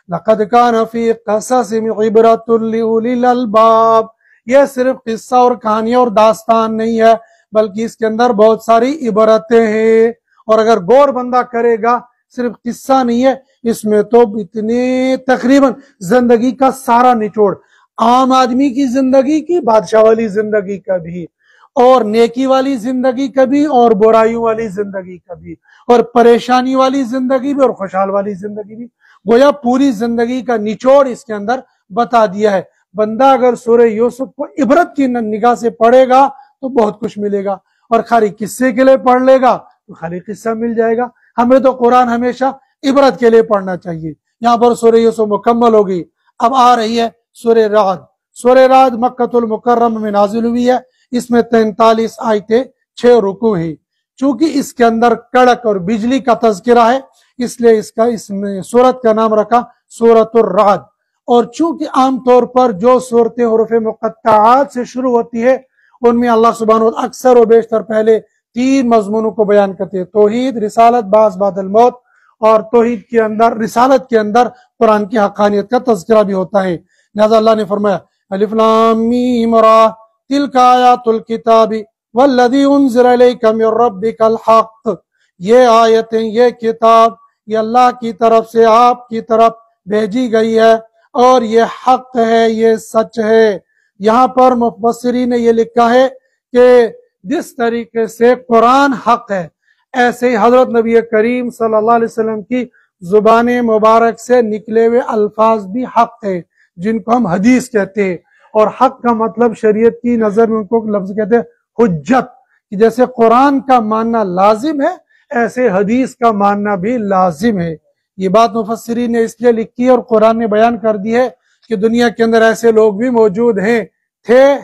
لَقَدْ كَانَ فِي قَصَصِهِمْ عِبْرَةٌ لِأُولِي الْأَلْبَابِ، یہ صرف قصہ اور کہانیاں اور داستان نہیں ہے بلکہ اس کے اندر بہت ساری عبرتیں ہیں، اور اگر غور بندہ کرے گا صرف قصہ نہیں ہے، اس میں تو اتنے تقریباً زندگی کا سارا نچوڑ، عام آدمی کی زندگی کی، بادشاہ والی زندگی کا بھی، اور نیکی والی زندگی کا بھی اور برائیوں والی زندگی کا بھی، اور پریشانی والی زندگی بھی اور خوشحال والی زندگی بھی، گویا پوری زندگی کا نچوڑ اس کے اندر بتا دیا ہے۔ بندہ اگر سورہ یوسف کو عبرت کی نگاہ سے پڑھے گا تو بہت کچھ ملے گا، اور خالی قصے کے لیے پڑھ لے گا تو خالی قصہ مل جائے گا۔ ہمیں تو قرآن ہمیشہ عبرت کے لیے پڑھنا چاہیے۔ یہاں پر سورہ یوسف مکمل ہوگی۔ اب آ رہی ہے سورہ رعد۔ سورہ رعد مکۃ المکرمہ میں نازل ہوئی ہے، اس میں 43 آیتیں 6 رکوع ہیں۔ چونکہ اس کے اندر کڑک اور بجلی کا تذکرہ ہے، اس لیے اس میں سورت کا نام رکھا سورۃ الرعد۔ اور چونکہ عام طور پر جو صورتیں حروف مقطعات سے شروع ہوتی ہے ان میں اللہ سبحانہ و تعالیٰ اکثر و بیشتر پہلے 3 مضمونوں کو بیان کرتے ہیں: توحید، رسالت، بعث بعد الموت، اور توحید کے اندر، رسالت کے اندر قرآن کی حقانیت کا تذکرہ بھی ہوتا ہے۔ لہذا اللہ نے فرمایا الف لام میم را تلک آیات الکتاب والذی انزل الیک من ربک الحق، یہ آیتیں، یہ کتاب، یہ اللہ کی طرف سے آپ کی طرف بھیجی گئی ہے اور یہ حق ہے، یہ سچ ہے۔ یہاں پر مفسرین نے یہ لکھا ہے کہ جس طریقے سے قرآن حق ہے، ایسے ہی حضرت نبی کریم صلی اللہ علیہ وسلم کی زبان مبارک سے نکلے ہوئے الفاظ بھی حق ہے، جن کو ہم حدیث کہتے ہیں۔ اور حق کا مطلب شریعت کی نظر میں ان کو لفظ کہتے ہیں حجت، کہ جیسے قرآن کا ماننا لازم ہے ایسے حدیث کا ماننا بھی لازم ہے۔ یہ بات مفسرین نے اس لیے لکھی ہے اور قرآن نے بیان کر دی ہے کہ دنیا کے اندر ایسے لوگ بھی موجود ہیں،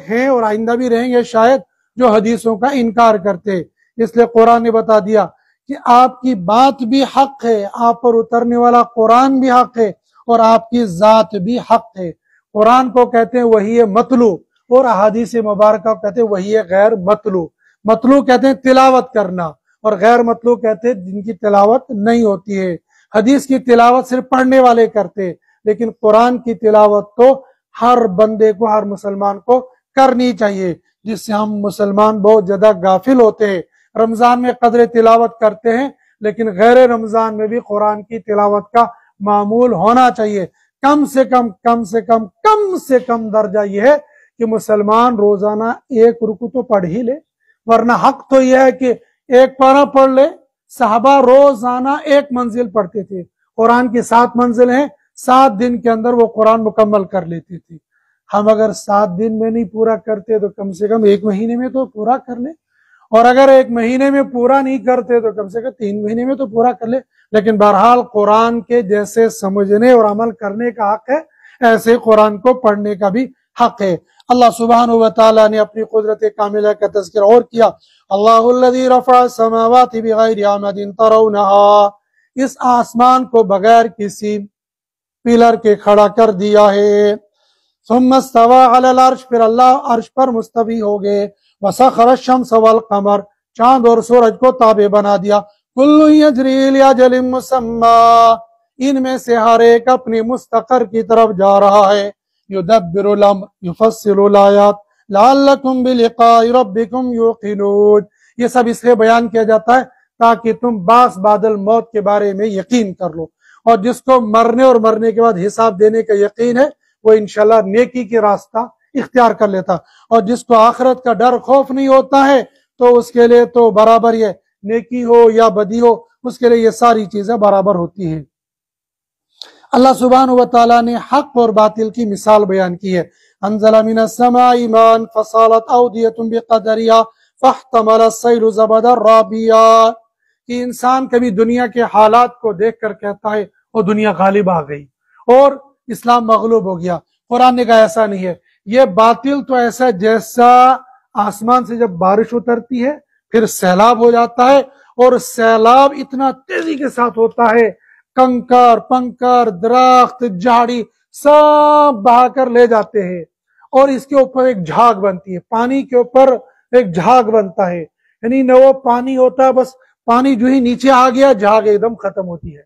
ہیں اور آئندہ بھی رہیں گے شاید، جو حدیثوں کا انکار کرتے۔ اس لیے قرآن نے بتا دیا کہ آپ کی بات بھی حق ہے، آپ پر اترنے والا قرآن بھی حق ہے، اور آپ کی ذات بھی حق ہے۔ قرآن کو کہتے ہیں وحی متلو، اور احادیث مبارکہ کو کہتے ہیں وحی غیر متلو۔ متلو کہتے ہیں تلاوت کرنا، اور غیر متلو کہتے ہیں جن کی تلاوت نہیں ہوتی ہے۔ حدیث کی تلاوت صرف پڑھنے والے کرتے، لیکن قرآن کی تلاوت تو ہر بندے کو، ہر مسلمان کو کرنی چاہیے، جس سے ہم مسلمان بہت زیادہ غافل ہوتے ہیں۔ رمضان میں قدر تلاوت کرتے ہیں، لیکن غیر رمضان میں بھی قرآن کی تلاوت کا معمول ہونا چاہیے۔ کم سے کم درجہ یہ ہے کہ مسلمان روزانہ 1 رکوع تو پڑھ ہی لے، ورنہ حق تو یہ ہے کہ 1 پارہ پڑھ لے۔ صحابہ روزانہ 1 منزل پڑھتے تھے، قرآن کی 7 منزل ہیں، 7 دن کے اندر وہ قرآن مکمل کر لیتے تھے۔ ہم اگر 7 دن میں نہیں پورا کرتے تو کم سے کم 1 مہینے میں تو پورا کر لیں، اور اگر 1 مہینے میں پورا نہیں کرتے تو کم سے کم 3 مہینے میں تو پورا کر لیں۔ لیکن بہرحال قرآن کے جیسے سمجھنے اور عمل کرنے کا حق ہے، ایسے قرآن کو پڑھنے کا بھی حق ہے۔ اللہ سبحانہ و تعالیٰ نے اپنی قدرت کاملہ کا تذکرہ اور کیا، اللہ الذی رفع السماوات بغیر عمد ترونها، اس آسمان کو بغیر کسی پلر کے کھڑا کر دیا ہے۔ ثم استوى علی العرش، پھر اللہ عرش پر مستوی ہو گئے۔ وسخر الشمس والقمر، چاند اور سورج کو تابع بنا دیا۔ کل یجری لاجل مسمی، ان میں سے ہر ایک اپنے مستقر کی طرف جا رہا ہے۔ یدبر الامر یفصل الآیات لعلکم بلقاء ربکم یوقنون، یہ سب اس لیے بیان کیا جاتا ہے تاکہ تم بعث بعد الموت کے بارے میں یقین کر لو، اور جس کو مرنے اور مرنے کے بعد حساب دینے کا یقین ہے وہ انشاءاللہ نیکی کی راستہ اختیار کر لیتا، اور جس کو آخرت کا ڈر خوف نہیں ہوتا ہے تو اس کے لیے تو برابر یہ نیکی ہو یا بدی ہو، اس کے لیے یہ ساری چیزیں برابر ہوتی ہیں۔ اللہ سبحانہ و تعالیٰ نے حق اور باطل کی مثال بیان کی ہے۔ انزل من السماء ماء فصالت اودیۃ بقدرها فاحتمل السیل زبدا رابیا، کہ انسان کبھی دنیا کے حالات کو دیکھ کر کہتا ہے وہ دنیا غالب آ گئی اور اسلام مغلوب ہو گیا۔ قرآن نے کہا ایسا نہیں ہے، یہ باطل تو ایسا جیسا آسمان سے جب بارش اترتی ہے پھر سیلاب ہو جاتا ہے، اور سیلاب اتنا تیزی کے ساتھ ہوتا ہے، کنکر پنکر درخت جھاڑی سب بہا کر لے جاتے ہیں، اور اس کے اوپر ایک جھاگ بنتی ہے، پانی کے اوپر ایک جھاگ بنتا ہے، یعنی نہ وہ پانی ہوتا ہے، بس پانی جو ہی نیچے آ گیا جھاگ ایک دم ختم ہوتی ہے۔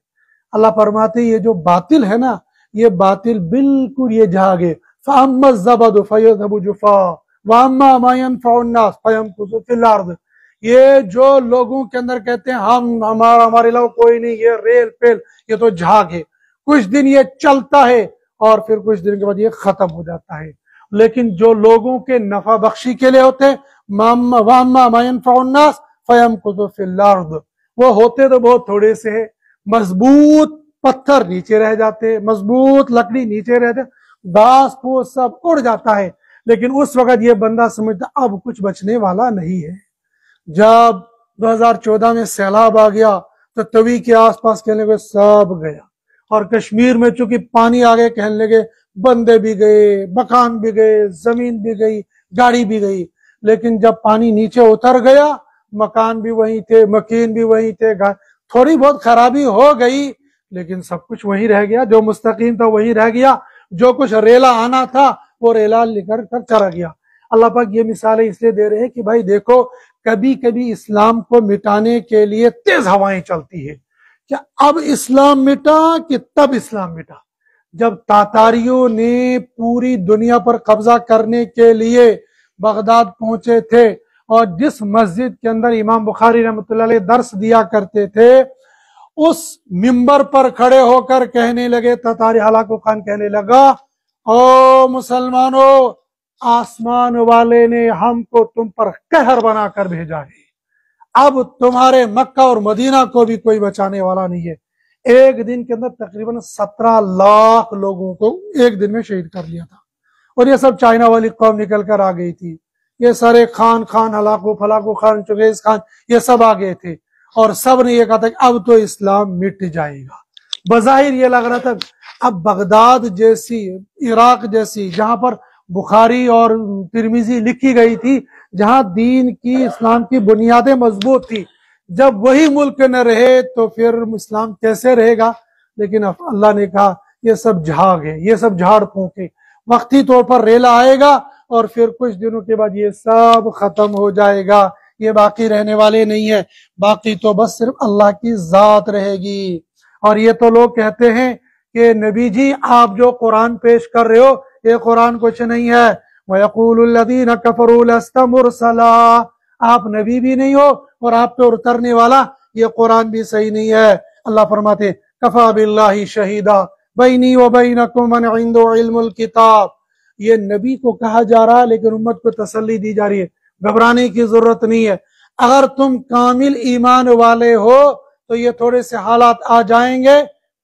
اللہ فرماتے یہ جو باطل ہے نا، یہ باطل بالکل یہ جھاگ ہے۔ فَأَمَّا الزَّبَدُ فَيَذْهَبُ جُفَاءً وَأَمَّا مَا يَنْفَعُ النَّاسَ فَيَمْكُثُ فِي الْأَرْضِ، یہ جو لوگوں کے اندر کہتے ہیں ہمارے علاوہ کوئی نہیں، یہ ریل پیل، یہ تو جھاگ ہے، کچھ دن یہ چلتا ہے اور پھر کچھ دن کے بعد یہ ختم ہو جاتا ہے۔ لیکن جو لوگوں کے نفع بخشی کے لیے ہوتے ہیں وَأَمَّا مَا يَنْفَعُ النَّاسَ فَيَمْكُثُ فِي الْأَرْضِ، وہ ہوتے تو بہت تھوڑے سے ہیں، مضبوط پتھر نیچے رہ جاتے، مضبوط لکڑی نیچے رہتے، گھاس پھوس سب اڑ جاتا ہے، لیکن اس وقت یہ بندہ سمجھتا اب کچھ بچنے والا نہیں ہے۔ جب 2014 میں سیلاب آ گیا تو توی کے آس پاس کہنے لگے سب گیا، اور کشمیر میں چونکہ پانی آ گئے کہنے لگے بندے بھی گئے، مکان بھی گئے، زمین بھی گئی، گاڑی بھی گئی۔ لیکن جب پانی نیچے اتر گیا، مکان بھی وہیں تھے، مکین بھی وہیں تھے، تھوڑی بہت خرابی ہو گئی لیکن سب کچھ وہیں رہ گیا، جو مستقیم تھا وہیں رہ گیا، جو کچھ ریلا آنا تھا وہ ریلا لے کر چلا گیا۔ اللہ پاک یہ مثالیں اس لیے دے رہے ہیں کہ بھائی دیکھو، کبھی کبھی اسلام کو مٹانے کے لیے تیز ہوائیں چلتی ہے، کیا اب اسلام مٹا کہ تب اسلام مٹا؟ جب تاتاریوں نے پوری دنیا پر قبضہ کرنے کے لیے بغداد پہنچے تھے، اور جس مسجد کے اندر امام بخاری رحمۃ اللہ علیہ درس دیا کرتے تھے، اس منبر پر کھڑے ہو کر کہنے لگے، تاتاری ہلاکو خان کہنے لگا، او مسلمانوں، آسمان والے نے ہم کو تم پر قہر بنا کر بھیجا ہے، اب تمہارے مکہ اور مدینہ کو بھی کوئی بچانے والا نہیں ہے۔ ایک دن کے اندر تقریباً 17 لاکھ لوگوں کو ایک دن میں شہید کر لیا تھا، اور یہ سب چائنا والی قوم نکل کر آ گئی تھی، یہ سارے خان ہلاکو فلاکو خان چنگیز خان یہ سب آ گئے تھے، اور سب نے یہ کہا تھا کہ اب تو اسلام مٹ جائے گا۔ بظاہر یہ لگ رہا تھا اب بغداد جیسی، عراق جیسی، جہاں پر بخاری اور ترمذی لکھی گئی تھی، جہاں دین کی اسلام کی بنیادیں مضبوط تھی، جب وہی ملک نہ رہے تو پھر اسلام کیسے رہے گا؟ لیکن اللہ نے کہا یہ سب جھاگ ہے، یہ سب جھاڑ پھونک ہے، وقتی طور پر ریلا آئے گا اور پھر کچھ دنوں کے بعد یہ سب ختم ہو جائے گا، یہ باقی رہنے والے نہیں ہے، باقی تو بس صرف اللہ کی ذات رہے گی۔ اور یہ تو لوگ کہتے ہیں کہ نبی جی آپ جو قرآن پیش کر رہے ہو یہ قرآن کچھ نہیں ہے، وَيَقُولُ الَّذِينَ كَفَرُوا لَسْتَ مُرْسَلًا، آپ نبی بھی نہیں ہو اور آپ پہ اترنے والا یہ قرآن بھی صحیح نہیں ہے۔ اللہ فرماتے کفا باللہ شہیدا بینی و بینکم من عنده علم الکتاب، یہ نبی کو کہا جا رہا ہے لیکن امت کو تسلی دی جا رہی ہے، گھبرانے کی ضرورت نہیں ہے، اگر تم کامل ایمان والے ہو تو یہ تھوڑے سے حالات آ جائیں گے،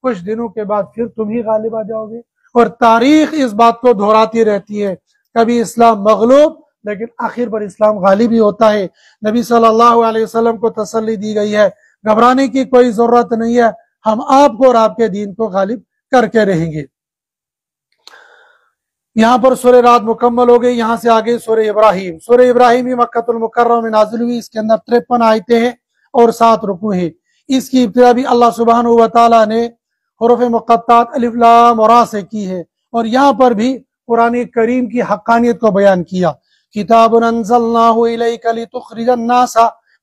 کچھ دنوں کے بعد پھر تم ہی غالب آ جاؤ گے، اور تاریخ اس بات کو دہراتی رہتی ہے، کبھی اسلام مغلوب لیکن آخر پر اسلام غالب ہی ہوتا ہے۔ نبی صلی اللہ علیہ وسلم کو تسلی دی گئی ہے، گھبرانے کی کوئی ضرورت نہیں ہے، ہم آپ کو اور آپ کے دین کو غالب کر کے رہیں گے۔ یہاں پر سورہ رات مکمل ہو گئی، یہاں سے آگے سورہ ابراہیم۔ سورہ ابراہیم ہی مکہ المکرمہ میں نازل ہوئی، اس کے اندر 53 آیتیں ہیں اور 7 رکوع ہیں۔ اس کی ابتدا بھی اللہ سبحانہ و تعالیٰ نے حروف مقطعات الف لام را سے کی ہے، اور یہاں پر بھی قرآن کریم کی حقانیت کو بیان کیا۔ کتاب انزلناہ الیک لتخرج الناس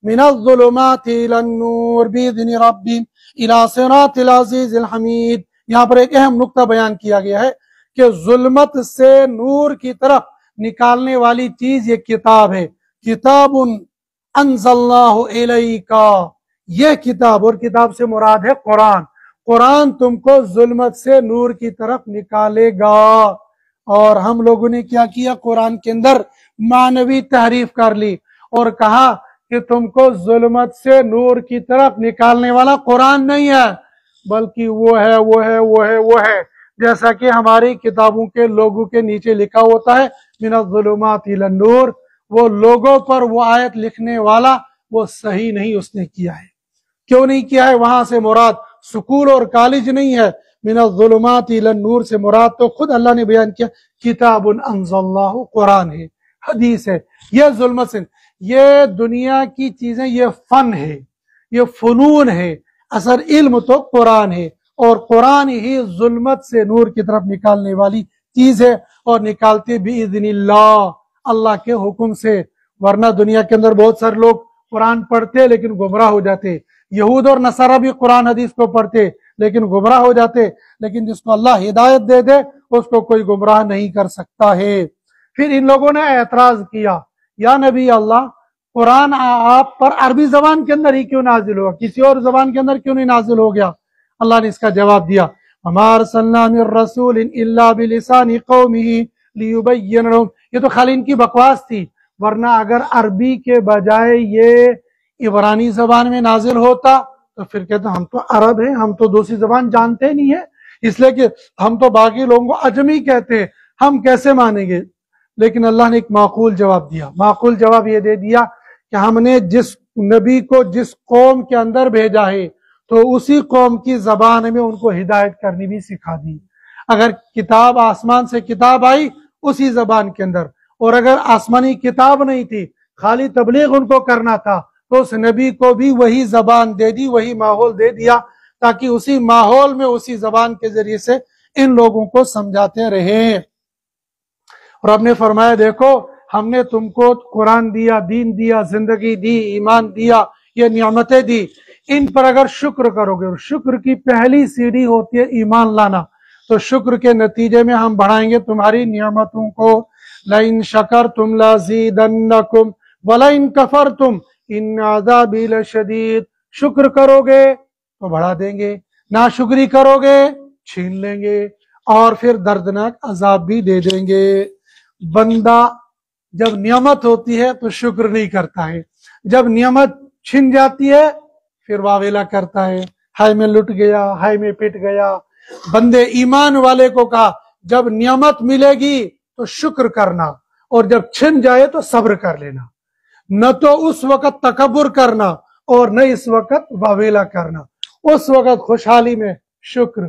من الظلمات الى النور باذن ربهم الى صراط العزیز الحمید۔ یہاں پر ایک اہم نقطہ بیان کیا گیا ہے کہ ظلمت سے نور کی طرف نکالنے والی چیز یہ کتاب ہے، کتاب انزلناہ الیک، یہ کتاب، اور کتاب سے مراد ہے قرآن، قرآن تم کو ظلمت سے نور کی طرف نکالے گا۔ اور ہم لوگوں نے کیا کیا؟ قرآن کے اندر معنوی تحریف کر لی اور کہا کہ تم کو ظلمت سے نور کی طرف نکالنے والا قرآن نہیں ہے بلکہ وہ ہے وہ ہے وہ ہے وہ ہے، جیسا کہ ہماری کتابوں کے لوگوں کے نیچے لکھا ہوتا ہے من الظلمات الی النور، وہ لوگوں پر وہ آیت لکھنے والا وہ صحیح نہیں اس نے کیا ہے۔ کیوں نہیں کیا ہے؟ وہاں سے مراد سکول اور کالج نہیں ہے، من الظلمات الی النور سے مراد تو خود اللہ نے بیان کیا کتاب انزلناہ، قرآن ہے، حدیث ہے۔ یہ ظلمت سے، یہ دنیا کی چیزیں، یہ فن ہے، یہ فنون ہے، اصل علم تو قرآن ہے، اور قرآن ہی ظلمت سے نور کی طرف نکالنے والی چیز ہے، اور نکالتے باذن اللہ، اللہ کے حکم سے۔ ورنہ دنیا کے اندر بہت سارے لوگ قرآن پڑھتے لیکن گمراہ ہو جاتے، یہود اور نصارہ بھی قرآن حدیث کو پڑھتے لیکن گمراہ ہو جاتے، لیکن جس کو اللہ ہدایت دے دے اس کو کوئی گمراہ نہیں کر سکتا ہے۔ پھر ان لوگوں نے اعتراض کیا، یا نبی اللہ، قرآن آپ پر عربی زبان کے اندر ہی کیوں نازل ہوا، کسی اور زبان کے اندر کیوں نہیں نازل ہو گیا؟ اللہ نے اس کا جواب دیا، وَمَا أَرْسَلْنَا مِن رَّسُولٍ إِلَّا بِلِسَانِ قَوْمِهِ لِيُبَيِّنَ لَهُمْ۔ یہ تو خالی ان کی بکواس تھی، ورنہ اگر عربی کے بجائے یہ عبرانی زبان میں نازل ہوتا تو پھر کہتے ہم تو عرب ہیں، ہم تو دوسری زبان جانتے نہیں ہیں، اس لیے کہ ہم تو باقی لوگوں کو اجمی کہتے ہیں، ہم کیسے مانیں گے؟ لیکن اللہ نے ایک معقول جواب دیا. معقول جواب یہ دے دیا کہ ہم نے جس نبی کو جس قوم کے اندر بھیجا ہے تو اسی قوم کی زبان میں ان کو ہدایت کرنی بھی سکھا دی. اگر کتاب آسمان سے کتاب آئی اسی زبان کے اندر، اور اگر آسمانی کتاب نہیں تھی خالی تبلیغ ان کو کرنا تھا تو اس نبی کو بھی وہی زبان دے دی، وہی ماحول دے دیا تاکہ اسی ماحول میں اسی زبان کے ذریعے سے ان لوگوں کو سمجھاتے رہیں. اور ہم نے فرمایا دیکھو ہم نے تم کو قرآن دیا، دین دیا، زندگی دی، ایمان دیا، یہ نعمتیں دی، ان پر اگر شکر کرو گے، اور شکر کی پہلی سیڑھی ہوتی ہے ایمان لانا، تو شکر کے نتیجے میں ہم بڑھائیں گے تمہاری نعمتوں کو. لَإِن شَكَرْتُمْ لَأَزِيدَنَّكُمْ وَلَئِن كَفَرْتُمْ إِنَّ عَذَابِي لَشَدِيدٌ. شکر کرو گے تو بڑھا دیں گے، ناشکری کرو گے چھین لیں گے، اور پھر دردناک عذاب بھی دے دیں گے. بندہ جب نعمت ہوتی ہے تو شکر نہیں کرتا ہے، جب نعمت چھن جاتی ہے پھر واویلا کرتا ہے، ہائے میں لٹ گیا، ہائے میں پٹ گیا. بندے ایمان والے کو کہا جب نعمت ملے گی تو شکر کرنا، اور جب چھن جائے تو صبر کر لینا، نہ تو اس وقت تکبر کرنا اور نہ اس وقت واویلا کرنا. اس وقت خوشحالی میں شکر،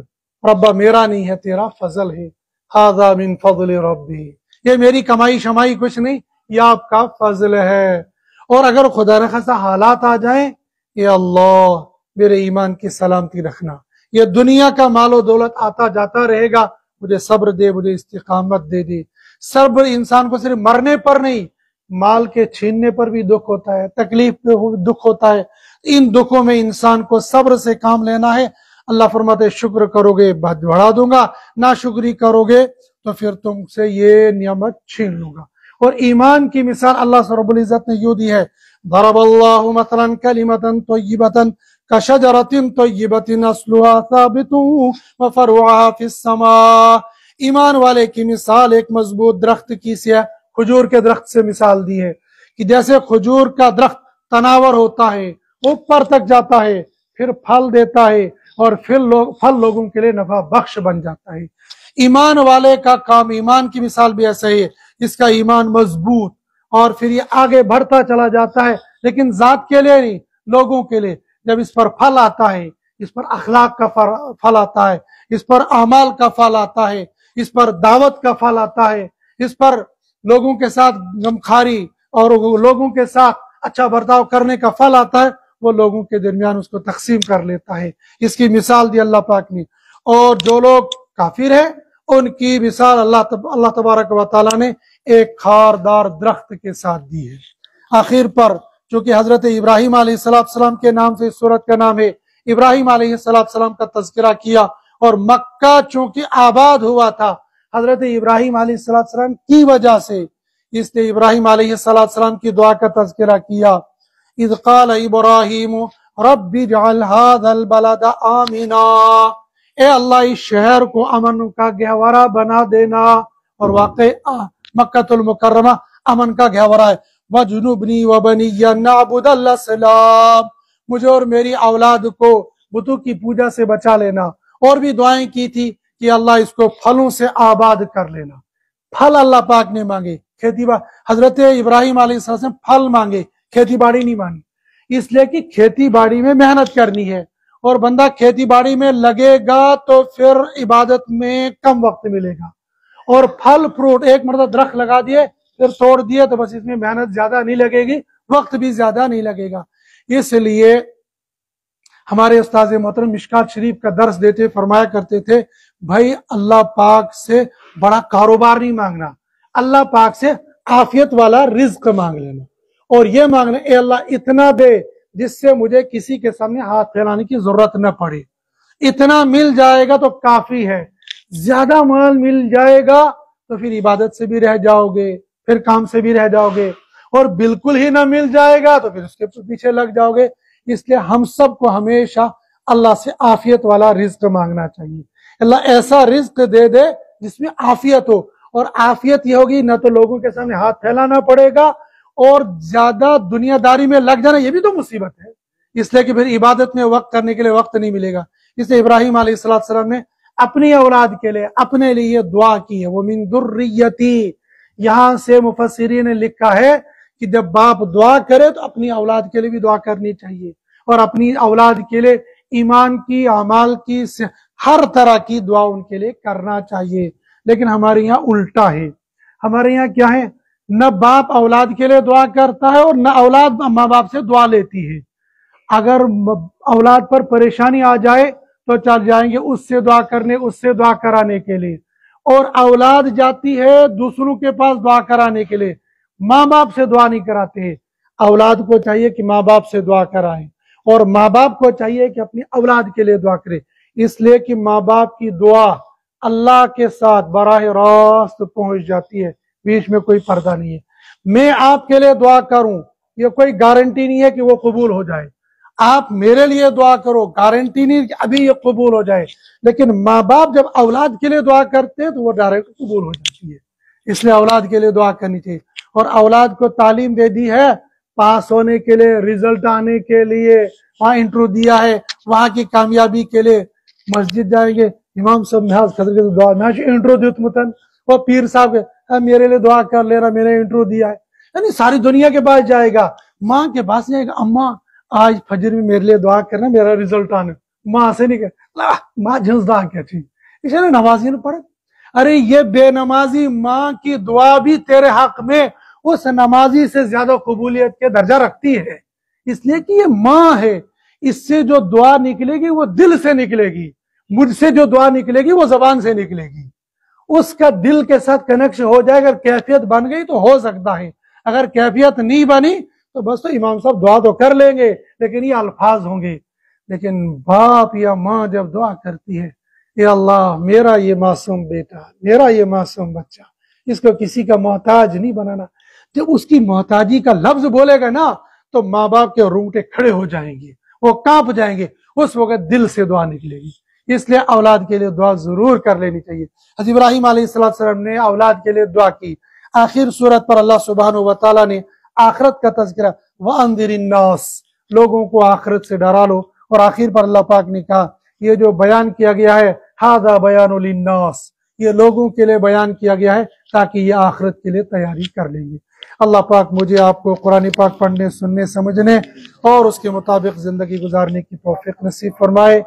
ربا میرا نہیں ہے تیرا فضل ہے، ھذا من فضل ربی، یہ میری کمائی شمائی کچھ نہیں، یہ آپ کا فضل ہے. اور اگر خدا نخواستہ حالات آ جائیں، اے اللہ میرے ایمان کی سلامتی رکھنا، یہ دنیا کا مال و دولت آتا جاتا رہے گا، مجھے صبر دے، مجھے استقامت دے دی. صبر انسان کو صرف مرنے پر نہیں، مال کے چھیننے پر بھی دکھ ہوتا ہے، تکلیف پہ دکھ ہوتا ہے. ان دکھوں میں انسان کو صبر سے کام لینا ہے. اللہ فرماتے شکر کرو گے بڑھا دوں گا، نہ شکری کرو گے تو پھر تم سے یہ نعمت چھین لوں گا. اور ایمان کی مثال اللہ رب العزت نے یوں دی ہے، ضرب اللہ مثلا کلمۃ طیبۃ کشجرۃ طیبۃ اصلها ثابت وفرعها فی السماء. ایمان والے کی مثال ایک مضبوط درخت کی سی ہے، کھجور کے درخت سے مثال دی ہے کہ جیسے کھجور کا درخت تناور ہوتا ہے، اوپر تک جاتا ہے، پھر پھل دیتا ہے، اور پھل لوگوں کے لیے نفع بخش بن جاتا ہے. ایمان والے کا کام، ایمان کی مثال بھی ایسا ہی ہے، اس کا ایمان مضبوط، اور پھر یہ آگے بڑھتا چلا جاتا ہے، لیکن ذات کے لیے نہیں، لوگوں کے لیے. جب اس پر پھل آتا ہے، اس پر اخلاق کا پھل آتا ہے، اس پر اعمال کا پھل آتا ہے، اس پر دعوت کا پھل آتا ہے، اس پر لوگوں کے ساتھ غمخواری اور لوگوں کے ساتھ اچھا برتاؤ کرنے کا پھل آتا ہے، وہ لوگوں کے درمیان اس کو تقسیم کر لیتا ہے. اس کی مثال دی اللہ پاک نے. اور جو لوگ کافر ہیں ان کی مثال اللہ تبارک و تعالیٰ نے ایک خاردار درخت کے ساتھ دی ہے. آخر پر چونکہ حضرت ابراہیم علیہ السلام کے نام سے اس سورت کا نام ہے، ابراہیم علیہ السلام کا تذکرہ کیا، اور مکہ چونکہ آباد ہوا تھا حضرت ابراہیم علیہ السلام کی وجہ سے، اس نے ابراہیم علیہ السلام کی دعا کا تذکرہ کیا. اذ قال ابراہیم رب اجعل هذا البلد آمنا، اے اللہ اس شہر کو امن کا گہوارہ بنا دینا. اور واقع مکہ المکرمہ امن کا گہوارہ ہے. وَجُنُبْنِي وَبَنِيَّ نَعْبُدَ الْأَصْنَامَ، مجھے اور میری اولاد کو بتوں کی پوجا سے بچا لینا. اور بھی دعائیں کی تھی کہ اللہ اس کو پھلوں سے آباد کر لینا. پھل اللہ پاک نے مانگے، کھیتی باڑی، حضرت ابراہیم علیہ السلام نے پھل مانگے، کھیتی باڑی نہیں مانگی. اس لیے کہ کھیتی باڑی میں محنت کرنی ہے، اور بندہ کھیتی باڑی میں لگے گا تو پھر عبادت میں کم وقت ملے گا. اور پھل فروٹ ایک مرتبہ درخت لگا دیے پھر توڑ دیے تو بس اس میں محنت زیادہ نہیں لگے گی، وقت بھی زیادہ نہیں لگے گا. اس لیے ہمارے استاد محترم مشکات شریف کا درس دیتے فرمایا کرتے تھے، بھائی اللہ پاک سے بڑا کاروبار نہیں مانگنا، اللہ پاک سے عافیت والا رزق مانگ لینا. اور یہ مانگنا اے اللہ اتنا دے جس سے مجھے کسی کے سامنے ہاتھ پھیلانے کی ضرورت نہ پڑے. اتنا مل جائے گا تو کافی ہے. زیادہ مال مل جائے گا تو پھر عبادت سے بھی رہ جاؤ گے، پھر کام سے بھی رہ جاؤ گے، اور بالکل ہی نہ مل جائے گا تو پھر اس کے پیچھے لگ جاؤ گے. اس لیے ہم سب کو ہمیشہ اللہ سے عافیت والا رزق مانگنا چاہیے. اللہ ایسا رزق دے دے جس میں عافیت ہو، اور عافیت یہ ہوگی نہ تو لوگوں کے سامنے ہاتھ پھیلانا پڑے گا، اور زیادہ دنیا داری میں لگ جانا یہ بھی تو مصیبت ہے، اس لیے کہ پھر عبادت میں وقت کرنے کے لیے وقت نہیں ملے گا۔ اس لیے ابراہیم علیہ السلام نے اپنی اولاد کے لیے اپنے لیے دعا کی ہے، وہ من ذریتی، یہاں سے مفسرین نے لکھا ہے کہ جب باپ دعا کرے تو اپنی اولاد کے لیے بھی دعا کرنی چاہیے، اور اپنی اولاد کے لیے ایمان کی، اعمال کی، ہر طرح کی دعا ان کے لیے کرنا چاہیے۔ لیکن ہمارے یہاں الٹا ہے، ہمارے یہاں کیا ہے، نہ باپ اولاد کے لیے دعا کرتا ہے اور نہ اولاد ماں باپ سے دعا لیتی ہے۔ اگر اولاد پر پریشانی آ جائے تو چل جائیں گے اس سے دعا کرنے، اس سے دعا کرانے کے لیے، اور اولاد جاتی ہے دوسروں کے پاس دعا کرانے کے لیے، ماں باپ سے دعا نہیں کراتے ہیں۔ اولاد کو چاہیے کہ ماں باپ سے دعا کرائیں، اور ماں باپ کو چاہیے کہ اپنی اولاد کے لیے دعا کرے، اس لیے کہ ماں باپ کی دعا اللہ کے ساتھ براہ راست پہنچ جاتی ہے، بیچ میں کوئی پردہ نہیں ہے۔ میں آپ کے لیے دعا کروں یہ کوئی گارنٹی نہیں ہے کہ وہ قبول ہو جائے، آپ میرے لیے دعا کرو گارنٹی نہیں کہ ابھی یہ قبول ہو جائے، لیکن ماں باپ جب اولاد کے لیے دعا کرتے ہیں تو وہ ڈائریکٹ قبول ہو جاتی ہے۔ اس لیے اولاد کے لیے دعا کرنی چاہیے، اور اولاد کو تعلیم دے دی ہے پاس ہونے کے لیے، رزلٹ آنے کے لیے، وہاں انٹرو دیا ہے وہاں کی کامیابی کے لیے۔ مسجد جائیں گے، امام صاحب محاذ خضر کے دعا میں انٹرو دیتمتن، وہ پیر صاحب میرے لیے دعا کر لے رہا، میں نے انٹرو دیا ہے، یعنی ساری دنیا کے پاس جائے گا، ماں کے پاس جائے گا، اماں آج فجر میں میرے لیے دعا کرنا، میرا رزلٹ آنا، ماں سے نہیں کہ ماں جنس دعا کیا تھی، اس نے نمازی نے پڑھا۔ ارے یہ بے نمازی ماں کی دعا بھی تیرے حق میں اس نمازی سے زیادہ قبولیت کے درجہ رکھتی ہے، اس لیے کہ یہ ماں ہے، اس سے جو دعا نکلے گی وہ دل سے نکلے گی، مجھ سے جو دعا نکلے گی وہ زبان سے نکلے گی، اس کا دل کے ساتھ کنیکشن ہو جائے، اگر کیفیت بن گئی تو ہو سکتا ہے، اگر کیفیت نہیں بنی تو بس تو امام صاحب دعا تو کر لیں گے لیکن یہ الفاظ ہوں گے۔ لیکن باپ یا ماں جب دعا کرتی ہے، اے اللہ میرا یہ معصوم بیٹا، میرا یہ معصوم بچہ، اس کو کسی کا محتاج نہیں بنانا، جب اس کی محتاجی کا لفظ بولے گا نا تو ماں باپ کے رونگٹے کھڑے ہو جائیں گے، وہ کانپ جائیں گے، اس وقت دل سے دعا نکلے گی۔ اس لیے اولاد کے لیے دعا ضرور کر لینی چاہیے۔ حضرت ابراہیم علیہ السلام نے اولاد کے لیے دعا کی۔ آخر صورت پر اللہ سبحانہ وتعالی نے آخرت کا تذکرہ، وَأَنذِرِ النَّاسِ، لوگوں کو آخرت سے ڈرا لو، اور آخر پر اللہ پاک نے کہا یہ جو بیان کیا گیا ہے هَذَا بَيَانٌ لِلنَّاسِ، یہ لوگوں کے لیے بیان کیا گیا ہے تاکہ یہ آخرت کے لیے تیاری کر لیں گے۔ اللہ پاک مجھے آپ کو قرآن پاک پڑھنے، سننے، سمجھنے اور اس کے مطابق زندگی گزارنے کی توفیق نصیب فرمائے۔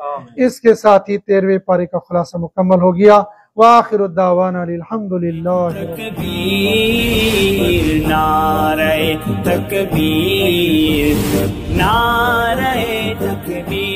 اس کے ساتھ ہی 13ویں پارے کا خلاصہ مکمل ہو گیا۔ وآخر الدعوانا الحمدللہ۔ تکبیر، نعرہ تکبیر، نعرہ تکبیر۔